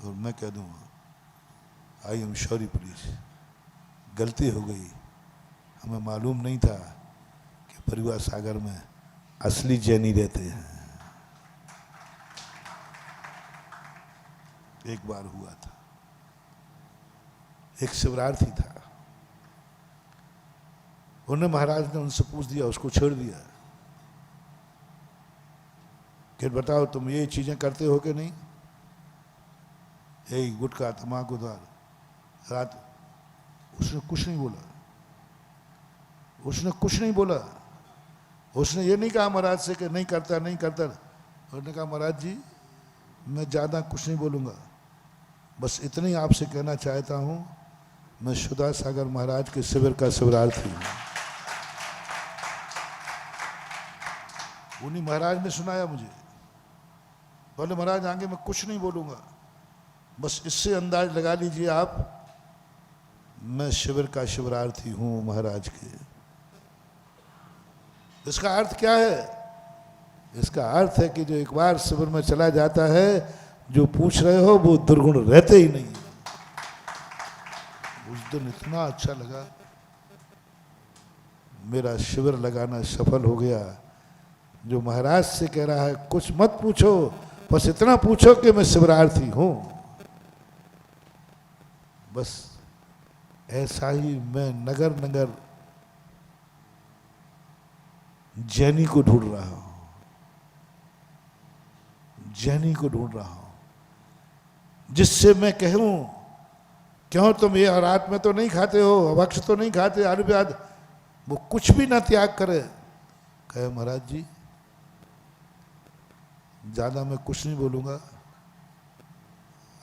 और मैं कह दूंगा आई एम सॉरी प्लीज, गलती हो गई, हमें मालूम नहीं था कि बरुआ सागर में असली जैनी रहते हैं। एक बार हुआ था, एक शिवरार्थी था, उन्हें महाराज ने उनसे पूछ दिया, उसको छोड़ दिया कि बताओ तुम ये चीजें करते हो कि नहीं, यही गुटखा तम्बाकू द्वार रात। उसने कुछ नहीं बोला, उसने कुछ नहीं बोला। उसने ये नहीं कहा महाराज से कि नहीं करता नहीं करता। उसने कहा महाराज जी मैं ज़्यादा कुछ नहीं बोलूँगा, बस इतना ही आपसे कहना चाहता हूँ, मैं सुधा सागर महाराज के शिविर का शिवरार्थी हूँ। उन्हीं महाराज ने सुनाया मुझे, बोले महाराज आगे मैं कुछ नहीं बोलूँगा, बस इससे अंदाज लगा लीजिए आप, मैं शिविर का शिवरार्थी हूँ महाराज के। इसका अर्थ क्या है? इसका अर्थ है कि जो एक बार शिविर में चला जाता है, जो पूछ रहे हो वो दुर्गुण रहते ही नहीं। उस दिन इतना अच्छा लगा, मेरा शिविर लगाना सफल हो गया। जो महाराज से कह रहा है कुछ मत पूछो, बस इतना पूछो कि मैं शिवरार्थी हूं, बस ऐसा ही मैं नगर नगर जैनी को ढूंढ रहा हूं, जैनी को ढूंढ रहा हूं, जिससे मैं कहूं क्यों तुम ये रात में तो नहीं खाते हो, अभक्ष तो नहीं खाते, आलू प्याज, वो कुछ भी ना त्याग करे, कहे महाराज जी ज्यादा मैं कुछ नहीं बोलूंगा,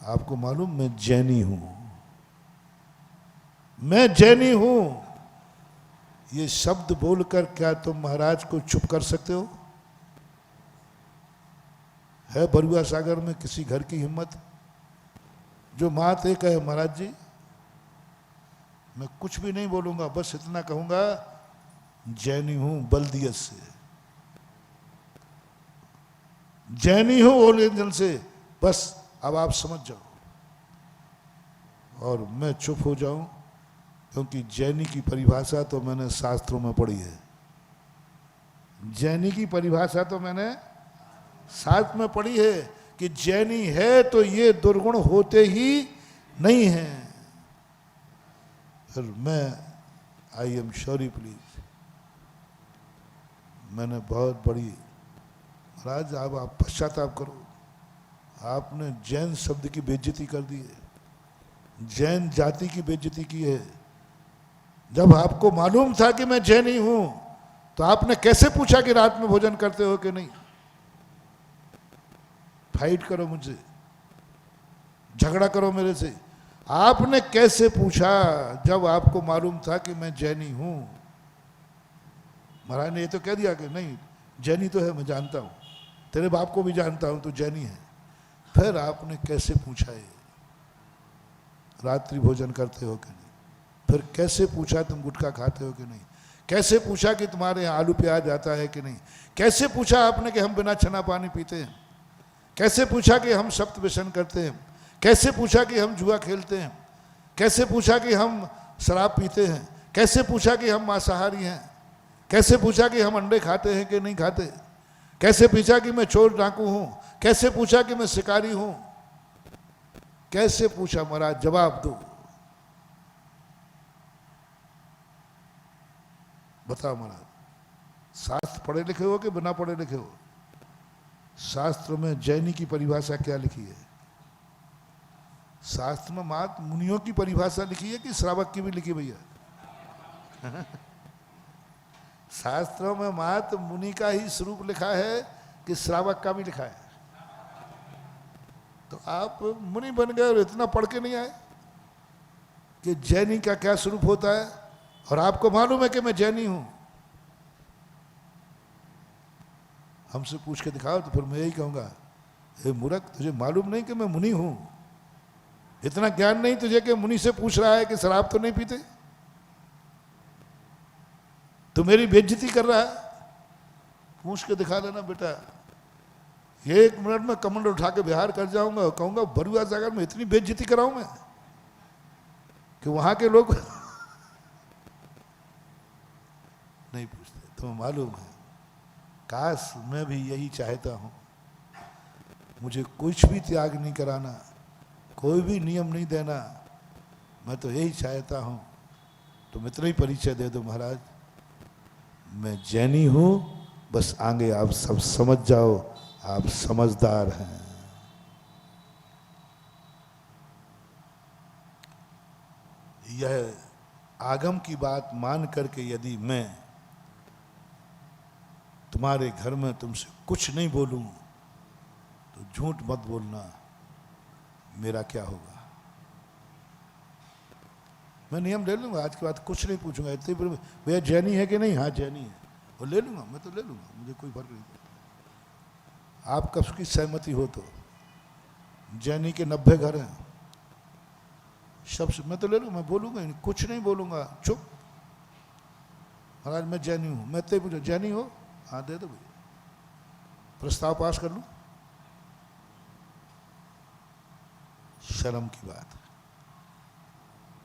आपको मालूम मैं जैनी हूं, मैं जैनी हूं। ये शब्द बोलकर क्या तुम महाराज को चुप कर सकते हो? है बरुआ सागर में किसी घर की हिम्मत जो मात एक कहे महाराज जी मैं कुछ भी नहीं बोलूंगा, बस इतना कहूंगा जैनी हूं बल्दियत से, जैनी हूं ओरिजिनल से, बस अब आप समझ जाओ और मैं चुप हो जाऊं, क्योंकि जैनी की परिभाषा तो मैंने शास्त्रों में पढ़ी है, जैनी की परिभाषा तो मैंने शास्त्र में पढ़ी है कि जैनी है तो ये दुर्गुण होते ही नहीं हैं। फिर मैं आई एम सॉरी प्लीज, मैंने बहुत बड़ी, महाराज आप पश्चाताप करो, आपने जैन शब्द की बेइज्जती कर दी है, जैन जाति की बेइज्जती की है। जब आपको मालूम था कि मैं जैनी हूं तो आपने कैसे पूछा कि रात में भोजन करते हो कि नहीं? फाइट करो मुझसे, झगड़ा करो मेरे से, आपने कैसे पूछा जब आपको मालूम था कि मैं जैनी हूं? महाराज ने ये तो कह दिया कि नहीं जैनी तो है, मैं जानता हूं, तेरे बाप को भी जानता हूं तो जैनी है। फिर आपने कैसे पूछा ये रात्रि भोजन करते हो कि नहीं? फिर कैसे पूछा तुम गुटखा खाते हो कि नहीं? कैसे पूछा कि तुम्हारे यहाँ आलू प्याज आता है कि नहीं? कैसे पूछा आपने कि हम बिना छना पानी पीते हैं? कैसे पूछा कि हम सप्त व्यसन करते हैं? कैसे पूछा कि हम जुआ खेलते हैं? कैसे पूछा कि हम शराब पीते हैं? कैसे पूछा कि हम मांसाहारी हैं? कैसे पूछा कि हम अंडे खाते हैं कि नहीं खाते? कैसे पूछा कि मैं चोर डाकू हूं? कैसे पूछा कि मैं शिकारी हूं? कैसे पूछा महाराज? जवाब दो, बताओ महाराज। शास्त्र पढ़े लिखे हो कि बिना पढ़े लिखे हो? शास्त्र में जैनी की परिभाषा क्या लिखी है? शास्त्र में मात्र मुनियों की परिभाषा लिखी है कि श्रावक की भी लिखी भैया? शास्त्रों में मात्र मुनि का ही स्वरूप लिखा है कि श्रावक का भी लिखा है? तो आप मुनि बन गए और इतना पढ़ के नहीं आए कि जैनी का क्या स्वरूप होता है, और आपको मालूम है कि मैं जैनी हूं। हमसे पूछ के दिखाओ तो फिर मैं यही कहूंगा, हे मूर्ख तुझे मालूम नहीं कि मैं मुनि हूं? इतना ज्ञान नहीं तुझे कि मुनि से पूछ रहा है कि शराब तो नहीं पीते? तो मेरी बेइज्जती कर रहा है? पूछ के दिखा देना बेटा, ये 1 मिनट में कमंड उठा के बिहार कर जाऊंगा और कहूंगा बरुआ सागर में इतनी बेइज्जती कराऊं मैं कि वहां के लोग नहीं पूछते। तो मालूम है, काश मैं भी यही चाहता हूं, मुझे कुछ भी त्याग नहीं कराना, कोई भी नियम नहीं देना, मैं तो यही चाहता हूँ तुम इतना ही परिचय दे दो महाराज, मैं जैनी हूँ, बस आगे आप सब समझ जाओ, आप समझदार हैं। यह आगम की बात मान करके यदि मैं तुम्हारे घर में तुमसे कुछ नहीं बोलूं तो झूठ मत बोलना, मेरा क्या होगा। मैं नियम ले लूंगा, आज के बाद कुछ नहीं पूछूंगा, इतनी भैया जैनी है कि नहीं, हाँ जैनी है, वो ले लूंगा, मैं तो ले लूंगा, मुझे कोई फर्क नहीं पड़ता। आप कब की सहमति हो तो जैनी के 90 घर हैं, सब मैं तो ले लूँ, मैं बोलूँगा, कुछ नहीं बोलूँगा, चुप। महाराज मैं जैनी हूँ, मैं तो पूछो जैनी हो, हाँ दे दो भैया, प्रस्ताव पास कर लूँ, शर्म की बात है।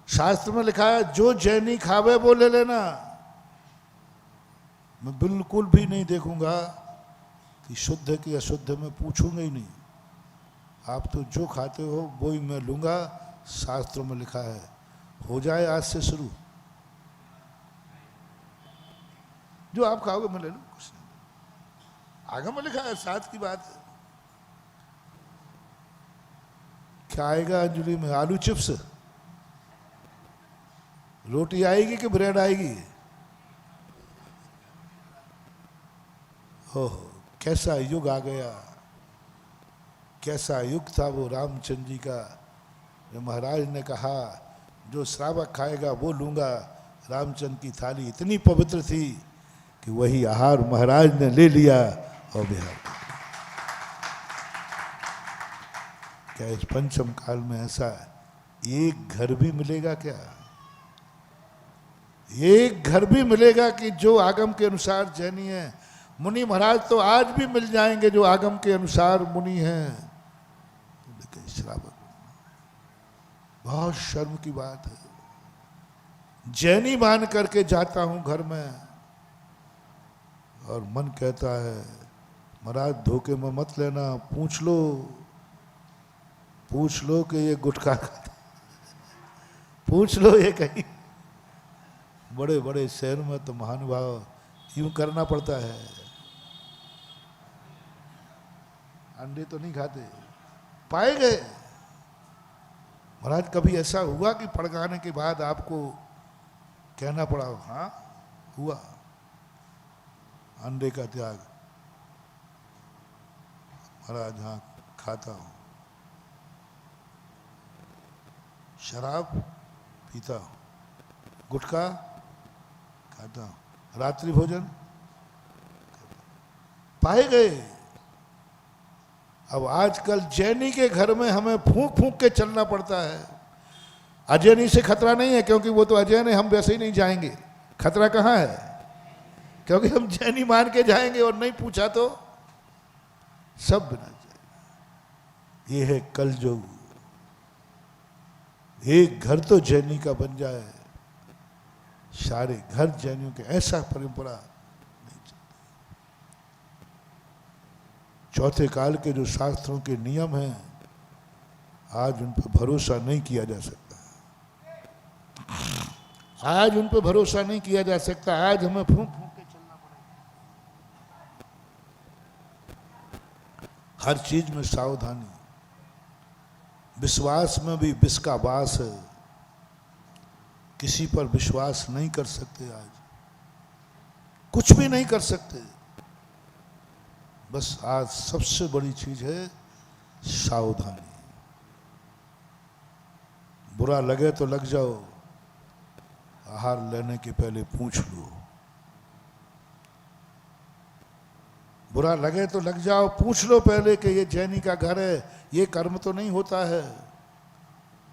शास्त्र में लिखा है जो जैनी खावे वो ले लेना, मैं बिल्कुल भी नहीं देखूंगा कि शुद्ध है कि अशुद्ध है, मैं पूछूंगा ही नहीं, आप तो जो खाते हो वो ही मैं लूंगा, शास्त्रों में लिखा है, हो जाए आज से शुरू, जो आप खाओगे मैं ले लूँ, कुछ नहीं, आगम में लिखा है, साथ की बात है। क्या आएगा अंजलि में, आलू चिप्स, रोटी आएगी कि ब्रेड आएगी। ओह कैसा युग आ गया, कैसा युग था वो रामचंद्र जी का, महाराज ने कहा जो श्रावक खाएगा वो लूंगा। रामचंद्र की थाली इतनी पवित्र थी कि वही आहार महाराज ने ले लिया और बिहार। क्या इस पंचम काल में ऐसा एक घर भी मिलेगा क्या, एक घर भी मिलेगा कि जो आगम के अनुसार जैनी है। मुनि महाराज तो आज भी मिल जाएंगे जो आगम के अनुसार मुनि हैं, लेकिन श्रावक, बहुत शर्म की बात है। जैनी मान करके जाता हूं घर में और मन कहता है महाराज धोखे में मत लेना, पूछ लो कि ये गुटखा खाता, पूछ लो ये कहीं। बड़े बड़े शहर में तो महानुभाव यूं करना पड़ता है, अंडे तो नहीं खाते, पाए गए। महाराज कभी ऐसा हुआ कि पड़काने के बाद आपको कहना पड़ा हो, हाँ हुआ, अंडे का त्याग, महाराज हाँ खाता हूं, शराब पीता हूं, गुटखा खाता हूं, रात्रि भोजन, पाए गए। अब आजकल जैनी के घर में हमें फूंक फूंक के चलना पड़ता है। अजैनी से खतरा नहीं है, क्योंकि वो तो अजैन है, हम वैसे ही नहीं जाएंगे। खतरा कहाँ है, क्योंकि हम जैनी मान के जाएंगे और नहीं पूछा तो सब बिना जाएंगे। ये है कलयुग। एक घर तो जैनी का बन जाए, सारे घर जैनियों के, ऐसा परंपरा नहीं चलती। चौथे काल के जो शास्त्रों के नियम हैं, आज उन पर भरोसा नहीं किया जा सकता, आज उन पर भरोसा नहीं किया जा सकता। आज हमें फूंक फूंक के चलना पड़ेगा, हर चीज में सावधानी। विश्वास में भी विष का वास है, किसी पर विश्वास नहीं कर सकते, आज कुछ भी नहीं कर सकते। बस आज सबसे बड़ी चीज है सावधानी। बुरा लगे तो लग जाओ, आहार लेने के पहले पूछ लो। बुरा लगे तो लग जाओ, पूछ लो पहले कि ये जैनी का घर है, ये कर्म तो नहीं होता है।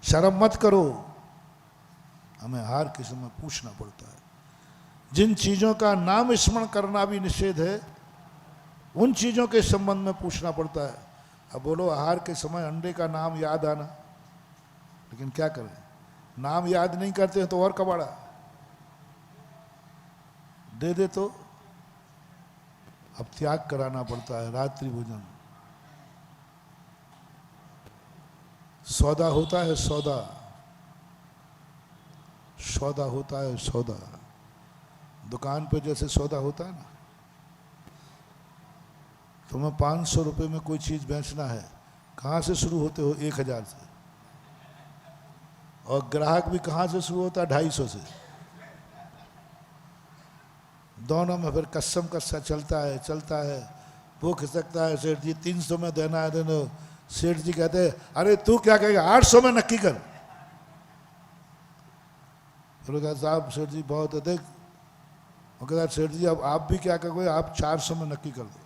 शर्म मत करो, हमें हर किसी में पूछना पड़ता है। जिन चीजों का नाम स्मरण करना भी निषेध है, उन चीजों के संबंध में पूछना पड़ता है। अब बोलो आहार के समय अंडे का नाम याद आना, लेकिन क्या करें, नाम याद नहीं करते हैं तो और कबाड़ा दे दे तो अब त्याग कराना पड़ता है। रात्रि भोजन सौदा होता है सौदा, सौदा होता है सौदा। दुकान पे जैसे सौदा होता है ना, तुम्हें 500 रुपये में कोई चीज़ बेचना है, कहाँ से शुरू होते हो? 1000 से। और ग्राहक भी कहाँ से शुरू होता है? 250 से। दोनों में फिर कस्म कस्सा चलता है। वो खिसकता है, सेठ जी 300 में देना है, देना। सेठ जी कहते हैं अरे तू क्या कहेगा, 800 में नक्की कर। फिर कहा साहब सेठ जी बहुत अधिक। वो कहता सेठ जी अब आप भी क्या कहोगे, आप 400 में नक्की कर दो।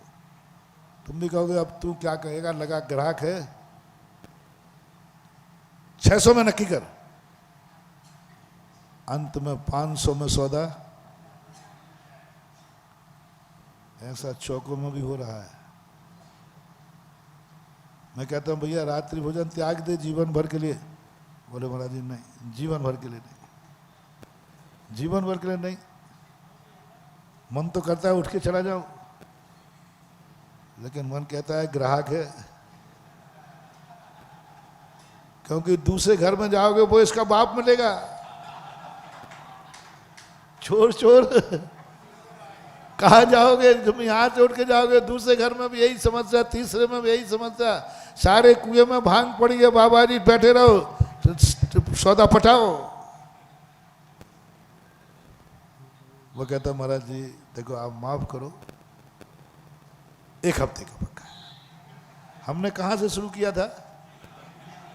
तुम भी कहोगे अब तू क्या कहेगा, लगा ग्राहक है, 600 में नक्की कर। अंत में 500 में सौदा। ऐसा चौकों में भी हो रहा है। मैं कहता हूं भैया रात्रि भोजन त्याग दे जीवन भर के लिए। बोले महाराज जी नहीं, जीवन भर के लिए नहीं, जीवन भर के लिए नहीं। मन तो करता है उठ के चला जाऊं, लेकिन मन कहता है ग्राहक है, क्योंकि दूसरे घर में जाओगे वो इसका बाप मिलेगा। चोर चोर कहाँ जाओगे तुम? यहाँ से उठ के जाओगे, दूसरे घर में भी यही समस्या, तीसरे में भी यही समस्या। सारे कुएं में भांग पड़ी है, बाबा जी बैठे रहो, सौदा पटाओ। वो कहता महाराज जी देखो आप माफ करो, 1 हफ्ते का पक्का है। हमने कहाँ से शुरू किया था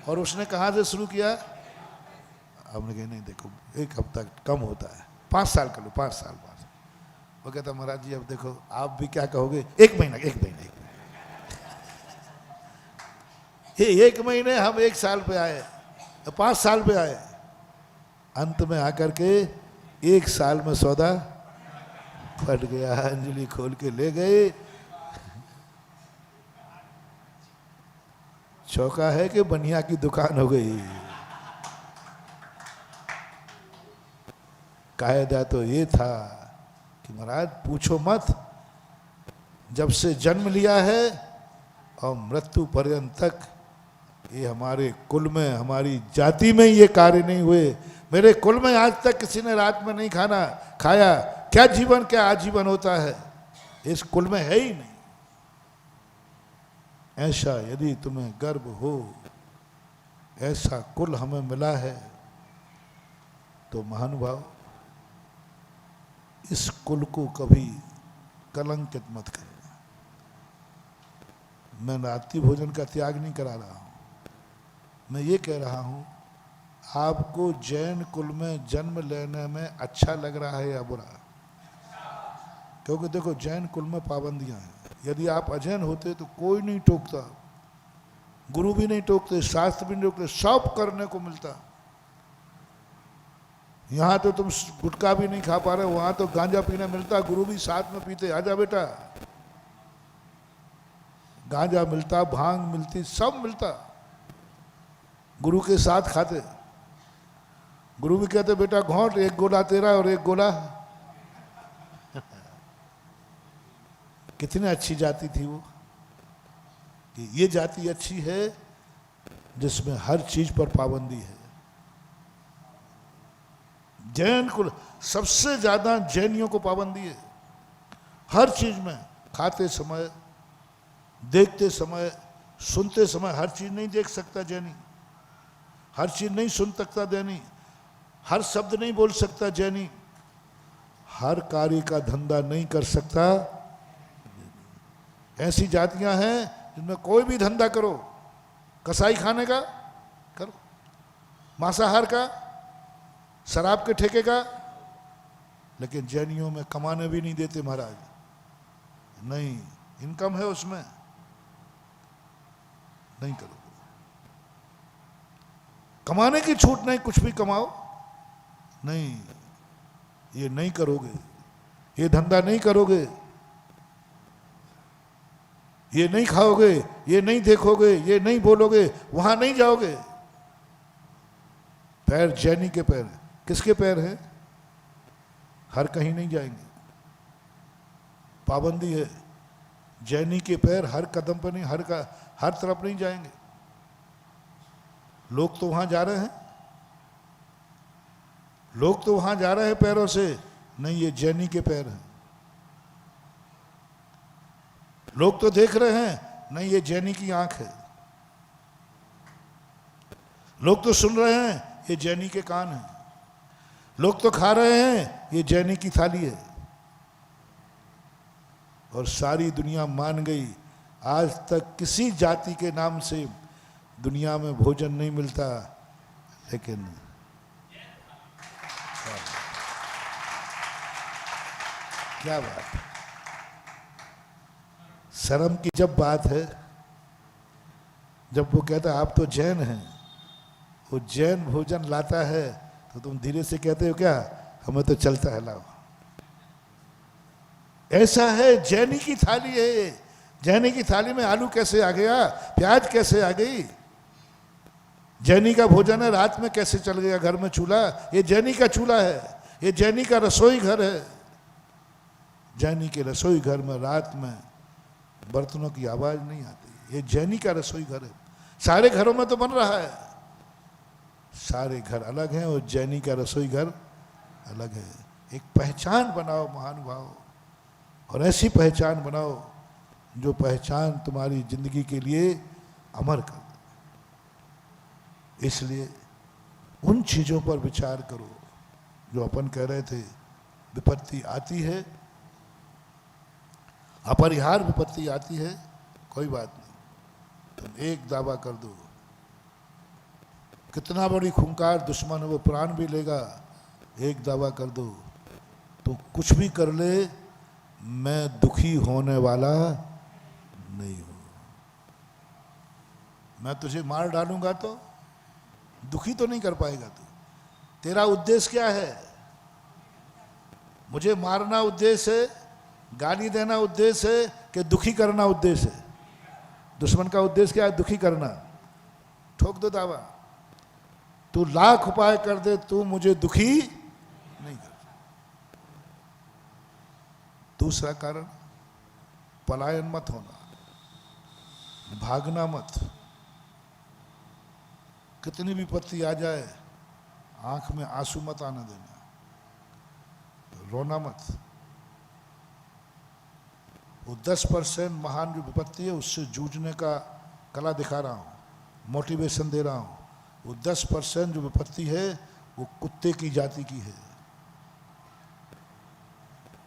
और उसने कहाँ से शुरू किया? हमने कहा नहीं देखो 1 हफ्ता कम होता है, 5 साल कर लो, 5 साल बाद। वो कहता महाराज जी अब देखो आप भी क्या कहोगे, 1 महीना 1 महीना 1 महीने हम 1 साल पे आए, 5 साल पे आए, अंत में आकर के 1 साल में सौदा फट गया। अंजलि खोल के ले गए। चौका है कि बनिया की दुकान हो गई। कायदा तो ये था कि महाराज पूछो मत, जब से जन्म लिया है और मृत्यु पर्यंत तक ये हमारे कुल में, हमारी जाति में ये कार्य नहीं हुए। मेरे कुल में आज तक किसी ने रात में नहीं खाना खाया। क्या जीवन, क्या आजीवन होता है, इस कुल में है ही नहीं। ऐसा यदि तुम्हें गर्व हो, ऐसा कुल हमें मिला है, तो महानुभाव इस कुल को कभी कलंकित मत करना। मैं रात्रि भोजन का त्याग नहीं करा रहा हूं, मैं ये कह रहा हूं आपको जैन कुल में जन्म लेने में अच्छा लग रहा है या बुरा? क्योंकि देखो जैन कुल में पाबंदियां हैं। यदि आप अजैन होते तो कोई नहीं टोकता, गुरु भी नहीं टोकते, शास्त्र भी नहीं टोकते, सब करने को मिलता। यहाँ तो तुम गुटखा भी नहीं खा पा रहे, वहां तो गांजा पीने मिलता, गुरु भी साथ में पीते। आजा बेटा, गांजा मिलता, भांग मिलती, सब मिलता, गुरु के साथ खाते। गुरु भी कहते बेटा घोंट, 1 गोला तेरा और 1 गोला। कितनी अच्छी जाति थी वो, कि ये जाति अच्छी है जिसमें हर चीज पर पाबंदी है। जैन कुल सबसे ज्यादा जैनियों को पाबंदी है हर चीज में। खाते समय, देखते समय, सुनते समय, हर चीज नहीं देख सकता जैनी, हर चीज नहीं सुन सकता जैनी, हर शब्द नहीं बोल सकता जैनी, हर कार्य का धंधा नहीं कर सकता। ऐसी जातियां हैं जिनमें कोई भी धंधा करो, कसाई खाने का करो, मांसाहार का, शराब के ठेके का, लेकिन जैनियों में कमाने भी नहीं देते महाराज। नहीं, इनकम है उसमें, नहीं करो। कमाने की छूट नहीं, कुछ भी कमाओ, नहीं, ये नहीं करोगे, ये धंधा नहीं करोगे, ये नहीं खाओगे, ये नहीं देखोगे, ये नहीं बोलोगे, वहां नहीं जाओगे। पैर जैनी के पैर, किसके पैर हैं? हर कहीं नहीं जाएंगे, पाबंदी है। जैनी के पैर हर कदम पर नहीं, हर तरफ नहीं जाएंगे। लोग तो वहां जा रहे हैं, लोग तो वहां जा रहे हैं पैरों से, नहीं ये जैनी के पैर हैं। लोग तो देख रहे हैं, नहीं ये जैनी की आंख है। लोग तो सुन रहे हैं, ये जैनी के कान हैं। लोग तो खा रहे हैं, ये जैनी की थाली है। और सारी दुनिया मान गई, आज तक किसी जाति के नाम से दुनिया में भोजन नहीं मिलता, लेकिन क्या बात है। शर्म की जब बात है, जब वो कहता आप तो जैन हैं, वो जैन भोजन लाता है तो तुम धीरे से कहते हो क्या हमें तो चलता है लाओ। ऐसा है, जैनी की थाली है। जैनी की थाली में आलू कैसे आ गया, प्याज कैसे आ गई। जैनी का भोजन है, रात में कैसे चल गया घर में चूल्हा। ये जैनी का चूल्हा है, ये जैनी का रसोई घर है। जैनी के रसोई घर में रात में बर्तनों की आवाज नहीं आती। ये जैनी का रसोई घर है। सारे घरों में तो बन रहा है, सारे घर अलग हैं और जैनी का रसोई घर अलग है। एक पहचान बनाओ महानुभाव, और ऐसी पहचान बनाओ जो पहचान तुम्हारी जिंदगी के लिए अमर कर दे। इसलिए उन चीजों पर विचार करो जो अपन कह रहे थे। विपत्ति आती है, अपरिहार्य विपत्ति आती है, कोई बात नहीं, तुम एक दावा कर दो, कितना बड़ी खूंखार दुश्मन है वो प्राण भी लेगा, एक दावा कर दो, तो कुछ भी कर ले मैं दुखी होने वाला नहीं हूं। मैं तुझे मार डालूंगा तो दुखी तो नहीं कर पाएगा तू। तेरा उद्देश्य क्या है? मुझे मारना उद्देश्य है, गाली देना उद्देश्य है कि दुखी करना उद्देश्य है? दुश्मन का उद्देश्य क्या है? दुखी करना। ठोक दो दावा, तू लाख उपाय कर दे, तू मुझे दुखी नहीं कर। दूसरा कारण, पलायन मत होना, भागना मत। कितनी भी विपत्ति आ जाए आंख में आंसू मत आने देना, रोना मत। वो 10% महान जो विपत्ति है उससे जूझने का कला दिखा रहा हूं, मोटिवेशन दे रहा हूं। वो 10% जो विपत्ति है वो कुत्ते की जाति की है,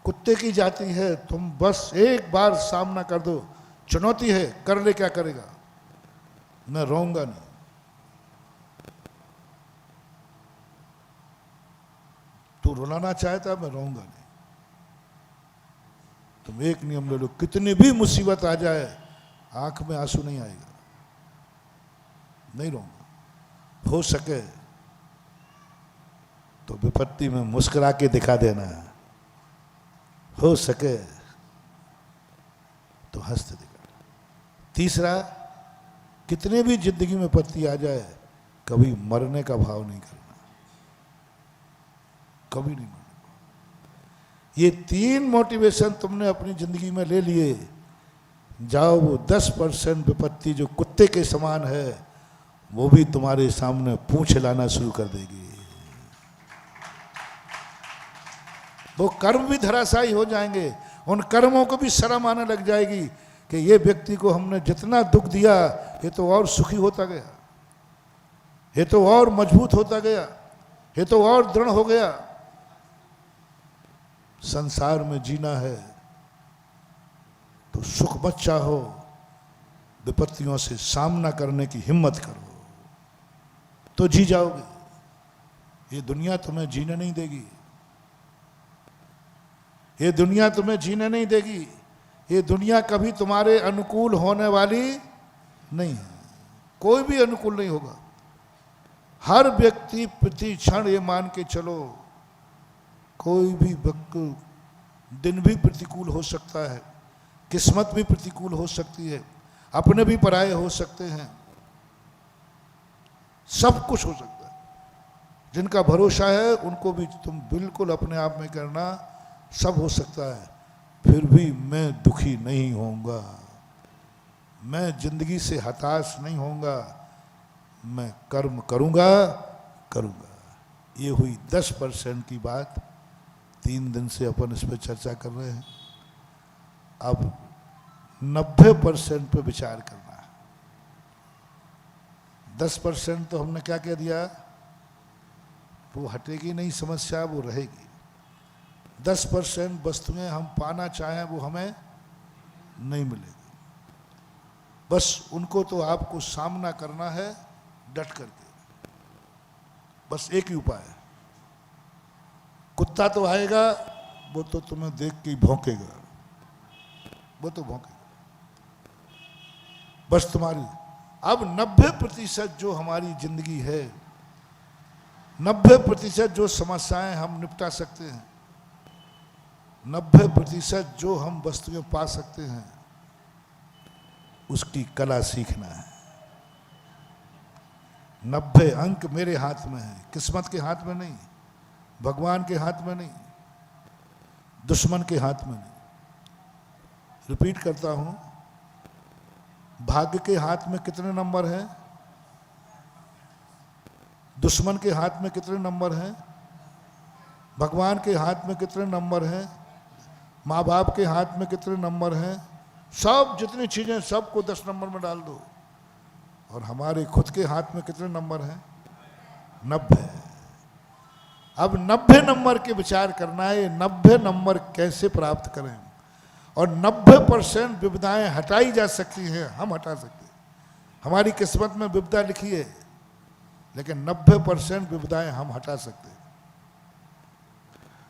कुत्ते की जाति है। तुम बस एक बार सामना कर दो, चुनौती है, कर ले, क्या करेगा? मैं रोऊंगा नहीं। तू रुलाना चाहता, मैं रोऊंगा नहीं। तुम एक नियम ले लो, कितनी भी मुसीबत आ जाए आंख में आंसू नहीं आएगा, नहीं रोऊंगा। हो सके तो विपत्ति में मुस्कुरा के दिखा देना, हो सके तो हंसते दिखा। तीसरा, कितने भी जिंदगी में विपत्ति आ जाए कभी मरने का भाव नहीं करना, कभी नहीं मरना। ये 3 मोटिवेशन तुमने अपनी जिंदगी में ले लिए, जाओ वो 10% विपत्ति जो कुत्ते के समान है वो भी तुम्हारे सामने पूंछ लाना शुरू कर देगी। वो कर्म भी धराशायी हो जाएंगे, उन कर्मों को भी शर्म आने लग जाएगी कि ये व्यक्ति को हमने जितना दुख दिया ये तो और सुखी होता गया, ये तो और मजबूत होता गया, ये तो और दृढ़ हो गया। संसार में जीना है तो सुख मत चाहो, विपत्तियों से सामना करने की हिम्मत करो तो जी जाओगे। ये दुनिया तुम्हें जीने नहीं देगी, ये दुनिया तुम्हें जीने नहीं देगी। ये दुनिया कभी तुम्हारे अनुकूल होने वाली नहीं है, कोई भी अनुकूल नहीं होगा। हर व्यक्ति प्रति क्षण ये मान के चलो, कोई भी वक्त दिन भी प्रतिकूल हो सकता है, किस्मत भी प्रतिकूल हो सकती है, अपने भी पराये हो सकते हैं, सब कुछ हो सकता है। जिनका भरोसा है उनको भी तुम बिल्कुल अपने आप में करना, सब हो सकता है, फिर भी मैं दुखी नहीं होऊंगा, मैं जिंदगी से हताश नहीं होऊंगा, मैं कर्म करूंगा करूंगा। ये हुई 10% की बात। 3 दिन से अपन इस पर चर्चा कर रहे हैं। अब 90% पे विचार करना है। 10% तो हमने क्या कह दिया, वो हटेगी नहीं समस्या, वो रहेगी। 10% वस्तुएं हम पाना चाहें वो हमें नहीं मिलेगी। बस उनको तो आपको सामना करना है डट करके। बस एक ही उपाय है। कुत्ता तो आएगा, वो तो तुम्हें देख के ही भौंकेगा, वो तो भौंकेगा। बस तुम्हारी अब 90% जो हमारी जिंदगी है, 90% जो समस्याएं हम निपटा सकते हैं, 90% जो हम वस्तुएं पा सकते हैं, उसकी कला सीखना है। 90 अंक मेरे हाथ में है, किस्मत के हाथ में नहीं, भगवान के हाथ में नहीं, दुश्मन के हाथ में नहीं। रिपीट करता हूं, भाग्य के हाथ में कितने नंबर हैं, दुश्मन के हाथ में कितने नंबर हैं, भगवान के हाथ में कितने नंबर हैं, माँ बाप के हाथ में कितने नंबर हैं, सब जितनी चीजें सबको 10 नंबर में डाल दो। और हमारे खुद के हाथ में कितने नंबर हैं, 90। अब 90 नंबर के विचार करना है, 90 नंबर कैसे प्राप्त करें। और 90% विविधाएं हटाई जा सकती हैं, हम हटा सकते हैं। हमारी किस्मत में विविधा लिखी है, लेकिन 90% विविधाएं हम हटा सकते हैं।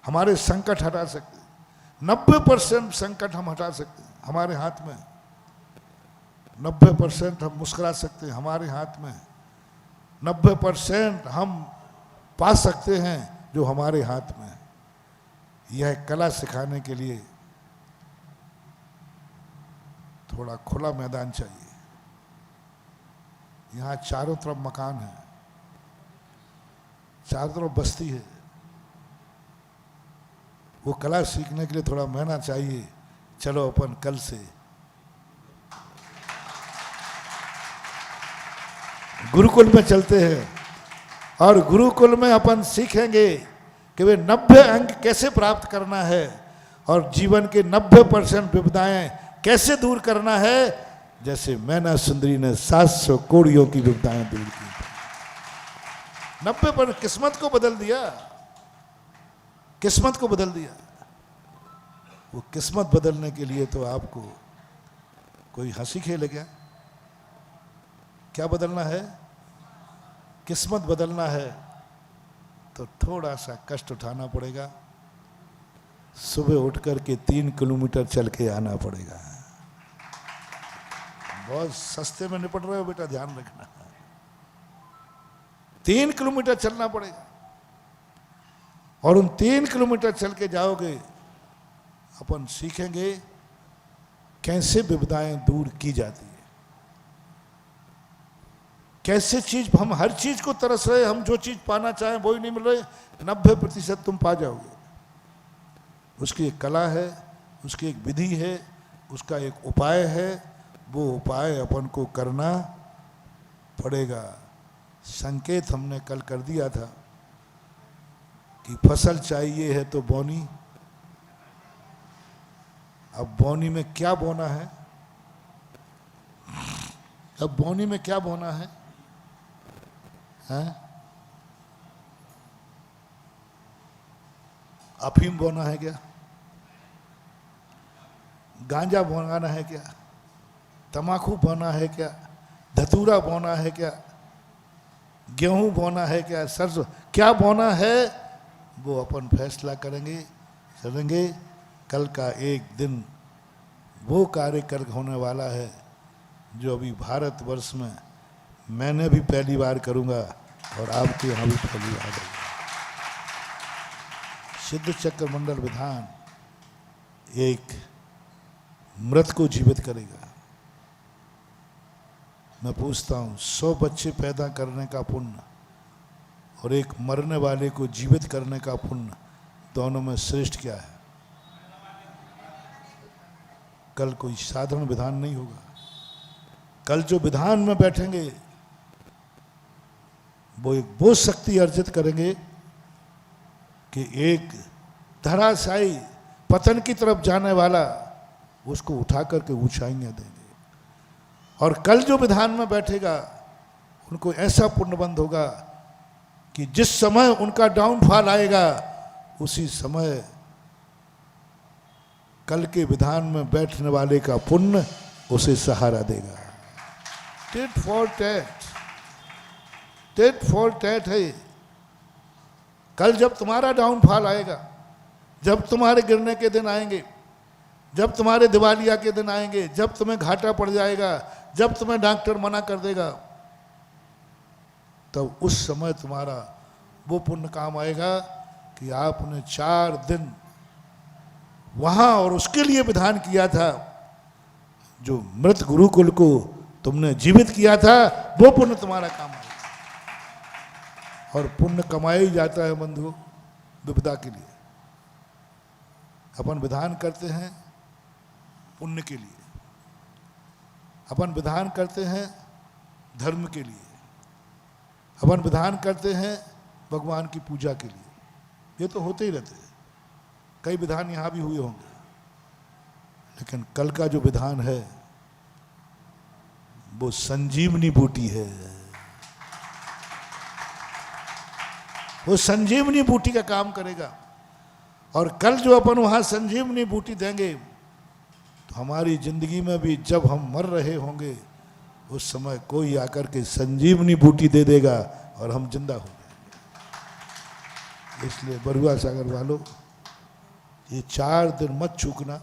हमारे संकट हटा सकते हैं, 90% संकट हम हटा सकते हैं, हमारे हाथ में। 90% हम मुस्कुरा सकते हैं, हमारे हाथ में। 90% हम पा सकते हैं जो हमारे हाथ में। यह कला सिखाने के लिए थोड़ा खुला मैदान चाहिए। यहाँ चारों तरफ मकान है, चारों तरफ बस्ती है। वो कला सीखने के लिए थोड़ा मेहनत चाहिए। चलो अपन कल से गुरुकुल में चलते हैं और गुरुकुल में अपन सीखेंगे कि वे 90 अंक कैसे प्राप्त करना है और जीवन के 90% विविधाएं कैसे दूर करना है। जैसे मैना सुंदरी ने 700 कोड़ियों की विविधाएं दूर की। 90% किस्मत को बदल दिया, किस्मत को बदल दिया। वो किस्मत बदलने के लिए तो आपको कोई हंसी खेल गया। क्या बदलना है, किस्मत बदलना है तो थोड़ा सा कष्ट उठाना पड़ेगा। सुबह उठ कर के 3 किलोमीटर चल के आना पड़ेगा। बहुत सस्ते में निपट रहे हो बेटा, ध्यान रखना। 3 किलोमीटर चलना पड़ेगा और उन 3 किलोमीटर चल के जाओगे, अपन सीखेंगे कैसे विविधाएं दूर की जाती है। कैसे चीज, हम हर चीज को तरस रहे, हम जो चीज पाना चाहें वो ही नहीं मिल रहे। 90% तुम पा जाओगे। उसकी एक कला है, उसकी एक विधि है, उसका एक उपाय है। वो उपाय अपन को करना पड़ेगा। संकेत हमने कल कर दिया था कि फसल चाहिए है तो बोनी। अब बोनी में क्या बोना है, अब बोनी में क्या बोना है, हैं? अफीम बोना है क्या, गांजा बोना है क्या, तमाकू बोना है क्या, धतूरा बोना है क्या, गेहूं बोना है क्या, सरसों क्या बोना है, वो अपन फैसला करेंगे। चलेंगे कल का एक दिन वो कार्य कर होने वाला है जो अभी भारतवर्ष में मैंने भी पहली बार करूंगा और आपके यहाँ भी पहली बार होगा। सिद्ध चक्र मंडल विधान एक मृत को जीवित करेगा। मैं पूछता हूँ, 100 बच्चे पैदा करने का पुण्य और एक मरने वाले को जीवित करने का पुण्य, दोनों में श्रेष्ठ क्या है? कल कोई साधारण विधान नहीं होगा। कल जो विधान में बैठेंगे वो एक वो शक्ति अर्जित करेंगे कि एक धराशायी पतन की तरफ जाने वाला उसको उठा करके ऊंचाइयां देंगे। और कल जो विधान में बैठेगा उनको ऐसा पुण्यबंध होगा कि जिस समय उनका डाउनफॉल आएगा उसी समय कल के विधान में बैठने वाले का पुण्य उसे सहारा देगा। Tit for tat, tit for tat है। कल जब तुम्हारा डाउनफॉल आएगा, जब तुम्हारे गिरने के दिन आएंगे, जब तुम्हारे दिवालिया के दिन आएंगे, जब तुम्हें घाटा पड़ जाएगा, जब तुम्हें डॉक्टर मना कर देगा, तब उस समय तुम्हारा वो पुण्य काम आएगा कि आपने 4 दिन वहां और उसके लिए विधान किया था। जो मृत गुरुकुल को तुमने जीवित किया था वो पुण्य तुम्हारा काम आएगा। और पुण्य कमाया ही जाता है बंधु विपदा के लिए। अपन विधान करते हैं पुण्य के लिए, अपन विधान करते हैं धर्म के लिए, अपन विधान करते हैं भगवान की पूजा के लिए। ये तो होते ही रहते हैं, कई विधान यहाँ भी हुए होंगे, लेकिन कल का जो विधान है वो संजीवनी बूटी है। वो संजीवनी बूटी का काम करेगा। और कल जो अपन वहाँ संजीवनी बूटी देंगे तो हमारी जिंदगी में भी जब हम मर रहे होंगे उस समय कोई आकर के संजीवनी बूटी दे देगा और हम जिंदा हो जाएंगे। इसलिए बरुआ सागर वालों, ये 4 दिन मत चूकना।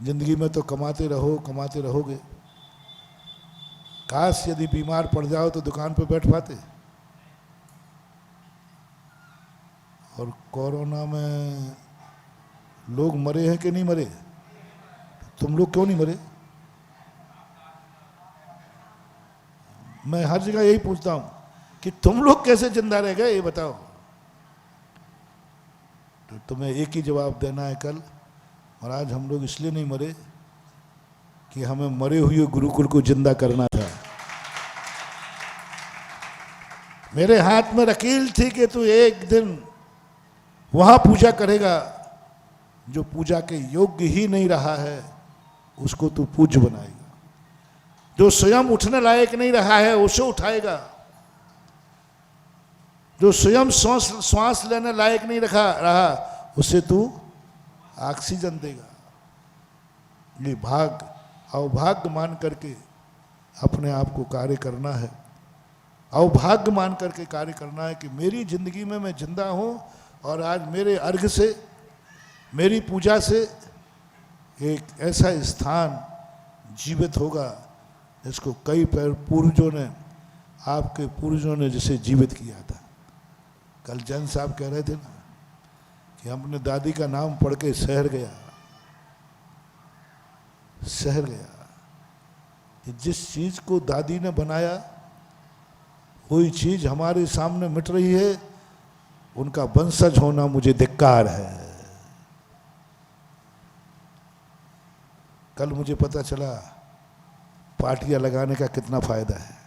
जिंदगी में तो कमाते रहो, कमाते रहोगे। काश यदि बीमार पड़ जाओ तो दुकान पे बैठ पाते। और कोरोना में लोग मरे हैं कि नहीं मरे? तुम लोग क्यों नहीं मरे? मैं हर जगह यही पूछता हूं कि तुम लोग कैसे जिंदा रह गए, ये बताओ। तो तुम्हें एक ही जवाब देना है कल। और आज हम लोग इसलिए नहीं मरे कि हमें मरे हुए गुरुकुल को जिंदा करना था। मेरे हाथ में लकीर थी कि तू एक दिन वहां पूजा करेगा। जो पूजा के योग्य ही नहीं रहा है उसको तू पूज्य बनाएगा। जो स्वयं उठने लायक नहीं रहा है उसे उठाएगा। जो स्वयं श्वास लेने लायक नहीं रहा उसे तू ऑक्सीजन देगा। ये अवभाग्य मान करके अपने आप को कार्य करना है। अवभाग्य मान करके कार्य करना है कि मेरी जिंदगी में मैं जिंदा हूं और आज मेरे अर्घ से, मेरी पूजा से एक ऐसा स्थान जीवित होगा जिसको कई पूर्वजों ने, आपके पूर्वजों ने जिसे जीवित किया था। कल जैन साहब कह रहे थे ना कि हमने दादी का नाम पढ़ के शहर गया। कि जिस चीज को दादी ने बनाया वही चीज हमारे सामने मिट रही है, उनका वंशज होना मुझे धिक्कार है। कल मुझे पता चला पार्टियां लगाने का कितना फायदा है